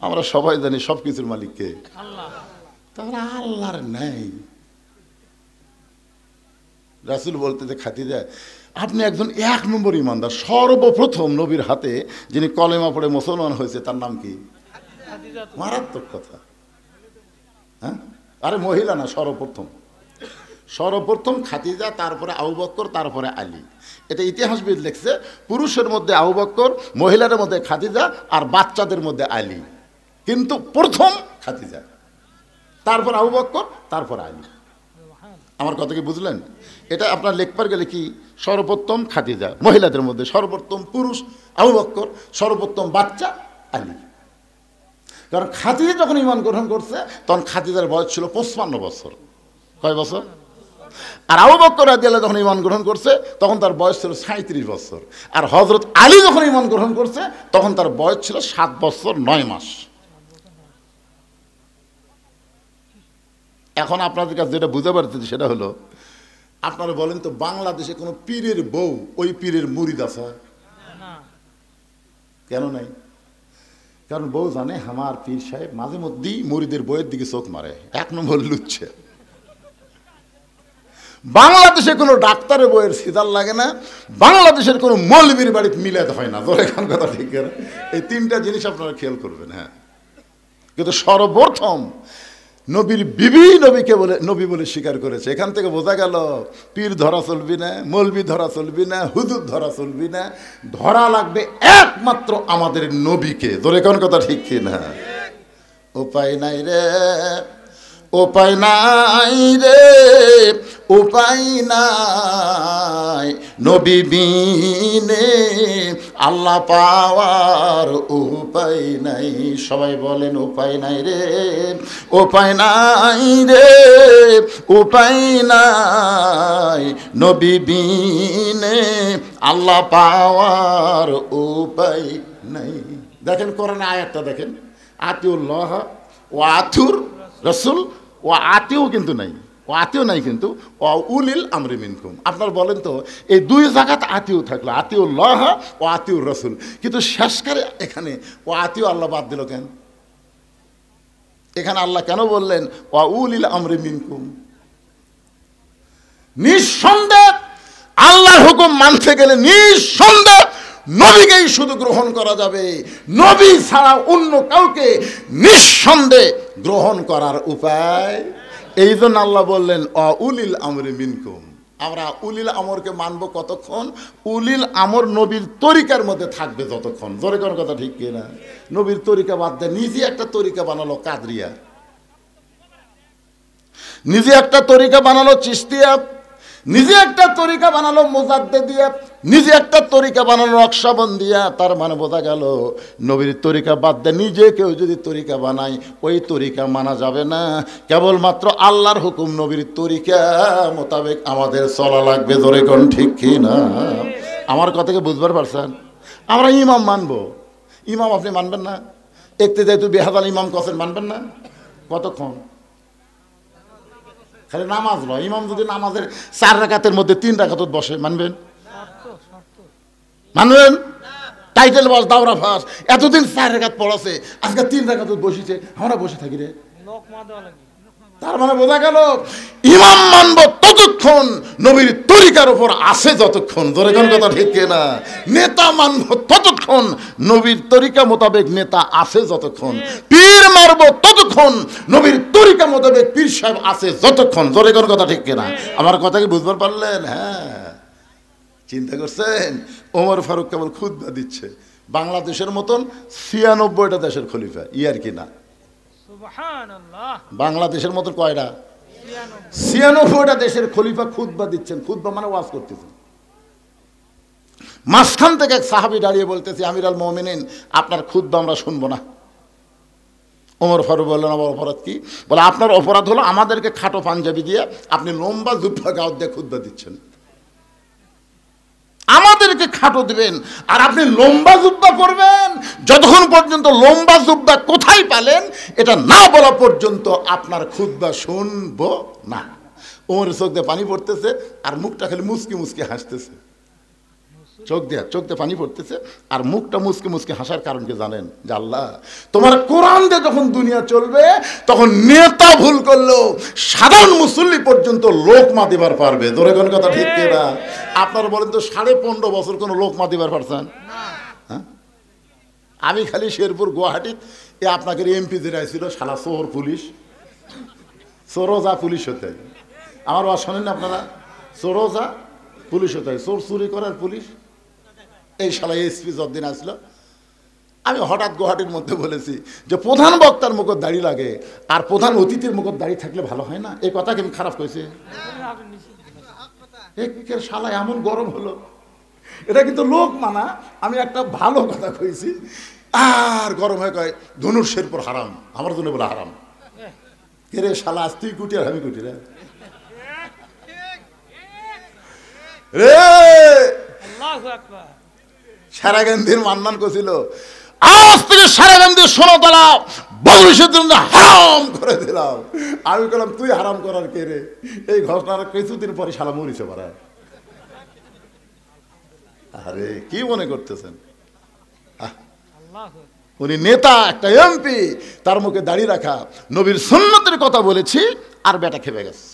আমরা সবাই জানি সবকিছুর মালিক কে? আল্লাহ। তাহলে আল্লাহর নাই। রাসূল বলতে যে খাদিজা, আপনি একজন 1 নম্বর ইমানদার। সর্বপ্রথম নবীর হাতে যিনি কলেমা পড়ে মুসলমান হয়েছে তার নাম কি? মারাত্মক কথা। হ্যাঁ, আরে মহিলা না, সর্বপ্রথম খাদিজা, তারপরে আবু বকর, তারপরে আলী। এটা ইতিহাসবিদ লিখছে। পুরুষের মধ্যে আবু বকর, মহিলাদের মধ্যে খাদিজা, আর বাচ্চাদের মধ্যে আলী, কিন্তু প্রথম খাদিজা, তারপর আবু বকর, তারপর আলী। আমার কথা কি বুঝলেন? এটা আপনার লেখবার গেলে কি, সর্বোত্তম খাদিজা, মহিলাদের মধ্যে সর্বোত্তম পুরুষ আবু বকর, সর্বোত্তম বাচ্চা আলী। কারণ খাদিজা যখন ঈমান গ্রহণ করছে তখন খাদিজার বয়স ছিল 55 বছর। কয় বছর? আর আবু বকর রাদিয়াল্লাহু যখন ঈমান গ্রহণ করছে তখন তার বয়স ছিল 37 বছর। আর হযরত আলী যখন ঈমান গ্রহণ করছে তখন তার বয়স ছিল 7 বছর 9 মাস। এখন আপনাদের কাছে যেটা বুঝতে পারতেছি সেটা হলো, আপনারা বলেন তো, বাংলাদেশে কোনো পীরের বউ ওই পীরের মুরিদ আছে? কেন নাই? কারণ বউ জানে আমার পীর সাহেব মাঝে মধ্যেই মুরিদের বইয়ের দিকে চোখ মারে, 1 নম্বর লুচ্ছে। বাংলাদেশে কোনো ডাক্তারের বইয়ের সিদার লাগে না, বাংলাদেশের কোনো মৌলবীর বাড়িতে মিলাতে হয় না। ধরে কোন কথা ঠিক না? এই 3টা জিনিস আপনারা খেয়াল করবেন। হ্যাঁ, কিন্তু সর্বপ্রথম নবীর বিবি নবীকে বলে নবী বলে স্বীকার করেছে। এখান থেকে বোঝা গেল পীর ধরা চলবি না, মৌলবি ধরা চলবি না, হুজুর ধরা চলবি না, ধরা লাগবে একমাত্র আমাদের নবীকে। ধরে কোন কথা ঠিক কিনা? উপায় নাই রে, উপায় নাই রে, উপায় নাই, নবী বিনে আল্লাহ পাওয়ার উপায় নাই। সবাই বলেন উপায় নাই রে, উপায় নাই রে, উপায় নাই, নবী বিনে আল্লাহ পাওয়ার উপায় নাই। দেখেন কোরআনে আয়াতটা দেখেন, আতিউল্লাহ ও আতুর রসুল ও আতিও কিন্তু নাই, ও আতিও নাই কিন্তু উলিল আমরি মিনকুম। আপনারা বলেন তো এই দুই জায়গাতে আতিও থাকলো, আতিউল্লাহ ও আতিউর রসুল, কিন্তু শেষকারে এখানে ও আতিউ আল্লাহ বাদ দিল কেন? এখানে আল্লাহ কেন বললেন উলিল আমরি মিনকুম? নিঃসন্দেহ আল্লাহর হুকুম মানতে গেলে নিঃসন্দেহ নবীকেই শুধু গ্রহণ করা যাবে, নবী ছাড়া অন্য কাউকে নিঃসন্দেহে গ্রহণ করার উপায়। এই জন্য আল্লাহ বললেন উলিল আমরি মিনকুম। আমরা উলিল আমরকে মানবো কতক্ষণ? উলিল আমর নবীর তরিকার মধ্যে থাকবে যতক্ষণ। জোরে কোন কথা ঠিক কিনা? নবীর তরিকা বাদ দেয়, নিজে একটা তরিকা বানালো কাদরিয়া, নিজে একটা তরিকা বানালো চিশতিয়া, নিজে একটা তরিকা বানালো মুজাদ্দিদিয়া, নিজে একটা তরিকা বানালো নকশবন্দিয়া। তার মানে বোঝা গেল নবীর তরিকা বাদ দেয় নিজে কেউ যদি তরিকা বানায় ওই তরিকা মানা যাবে না। কেবলমাত্র আল্লাহর হুকুম নবীর তরিকা মোতাবেক আমাদের চলা লাগবে। ধরে কোন ঠিক কি না? আমার কথাকে বুঝবার পারছেন? আমরা ইমাম মানবো, ইমাম আপনি মানবেন না? একতে যেহেতু বেহাদাল ইমাম কসেন মানবেন না? কতক্ষণ? খালি নামাজ নয়, ইমাম যদি নামাজের 4 রাকাতের মধ্যে 3 রাকাত বসে মানবেন? মানবেন? টাইটেল বাস দাওরা ফাঁস এতদিন 4 রাকাত পড়াছে, আজকে 3 রাকাত বসিছে, আমরা বসে থাকি রে। তার মানে বোঝা গেল ইমাম মানব ততক্ষণ নবীর তরিকার উপর আছে যতক্ষণ। ধরে কোন কথা ঠিক কিনা? নেতা মানব ততক্ষণ নবীর তরিকা মোতাবেক নেতা আছে যতক্ষণ। পীর মারব ততক্ষণ নবীর তরিকা মোতাবেক পীর সাহেব আছে যতক্ষণ। ধরে কোন কথা ঠিক কিনা? আমার কথা কি বুঝতে পারলেন? হ্যাঁ, চিন্তা করছেন? ওমর ফারুক কেবল খুতবা দিচ্ছে, বাংলাদেশের মতন 96টা দেশের খলিফা, ইয়ার কি না? বাংলাদেশের মতো কয়টা? 96টা দেশের খলিফা খুতবা দিচ্ছেন। খুতবা মানে ওয়াজ করতেছেন। মাঝখান থেকে এক সাহাবী দাঁড়িয়ে বলতেছে, আমির আল মুমিনিন আপনার খুতবা আমরা শুনবো না। ওমর ফারুক বললেন, আমার অপরাধ কি? বলে আপনার অপরাধ হলো আমাদেরকে খাটো পাঞ্জাবি দিয়ে আপনি লম্বা জুব্বা গাউত দিয়ে খুতবা দিচ্ছেন। আমাদেরকে খাটো দিবেন আর আপনি লম্বা জুব্বা পরবেন। যতক্ষণ পর্যন্ত লম্বা জুব্বা কোথায় পেলেন এটা না বলা পর্যন্ত আপনার খুতবা শুনবো না। ওর চোখ দিয়ে পানি পড়তেছে আর মুখটা খালি মুচকি মুচকি হাসতেছে। চোখ দিয়ে পানি পড়তেছে আর মুখটা মুচকি মুচকি হাসার কারণ কি জানেন? যে আল্লাহ তোমার কোরআন দিয়ে যখন দুনিয়া চলবে তখন নেতা ভুল করলেও সাধারণ মুসল্লি পর্যন্ত লোকমা দিবার পারবে। ধরে কোন কথা ঠিক কিনা? আপনারা বলেন তো 15.5 বছর কোনো লোকমা দিবার পারছেন? হ্যাঁ, আমি খালি শেরপুর গুয়াহাটি এ আপনাকে এমপি যেটা ছিল শালা চোর পুলিশ, চোরোজা পুলিশ হতে। আমার ওয়াজ শোনেন না আপনারা? চোরোজা পুলিশ হতে, চোর চুরি করার পুলিশ। এই শালা এসপি যতদিন আসলো, আমি হঠাৎ গুয়াহাটির মধ্যে বলেছি যে প্রধান বক্তার মুখত দাড়ি লাগে আর প্রধান অতিথির মুখত দাড়ি থাকলে ভালো হয় না। এই কথা কেমন খারাপ কইছে? শালা এমন গরম হলো, এটা কিন্তু লোক মানা। আমি একটা ভালো কথা কইছি আর গরম হয়ে কয় ধনুর শেরপুর হারাম, আমার জন্য বলে হারাম। কে রে শালা, আজ তুই কুটি আর আমি কুটি রে। সারাগান্ধীর মান্নান কছিল আজ থেকে সারাগান্ধীর সোনাতলা বাংলাদেশের জন্য হারাম করে দিলাম। আমি বললাম তুই হারাম করার কে রে? এই ঘটনার কিছুদিন পরে শালা মরিছে পারা। আরে কি মনে করতেছেন? উনি নেতা, একটা এমপি, তার মুখে দাড়ি রাখা, নবীর সুন্নতের কথা বলেছি আর বেটা খেপে গেছে।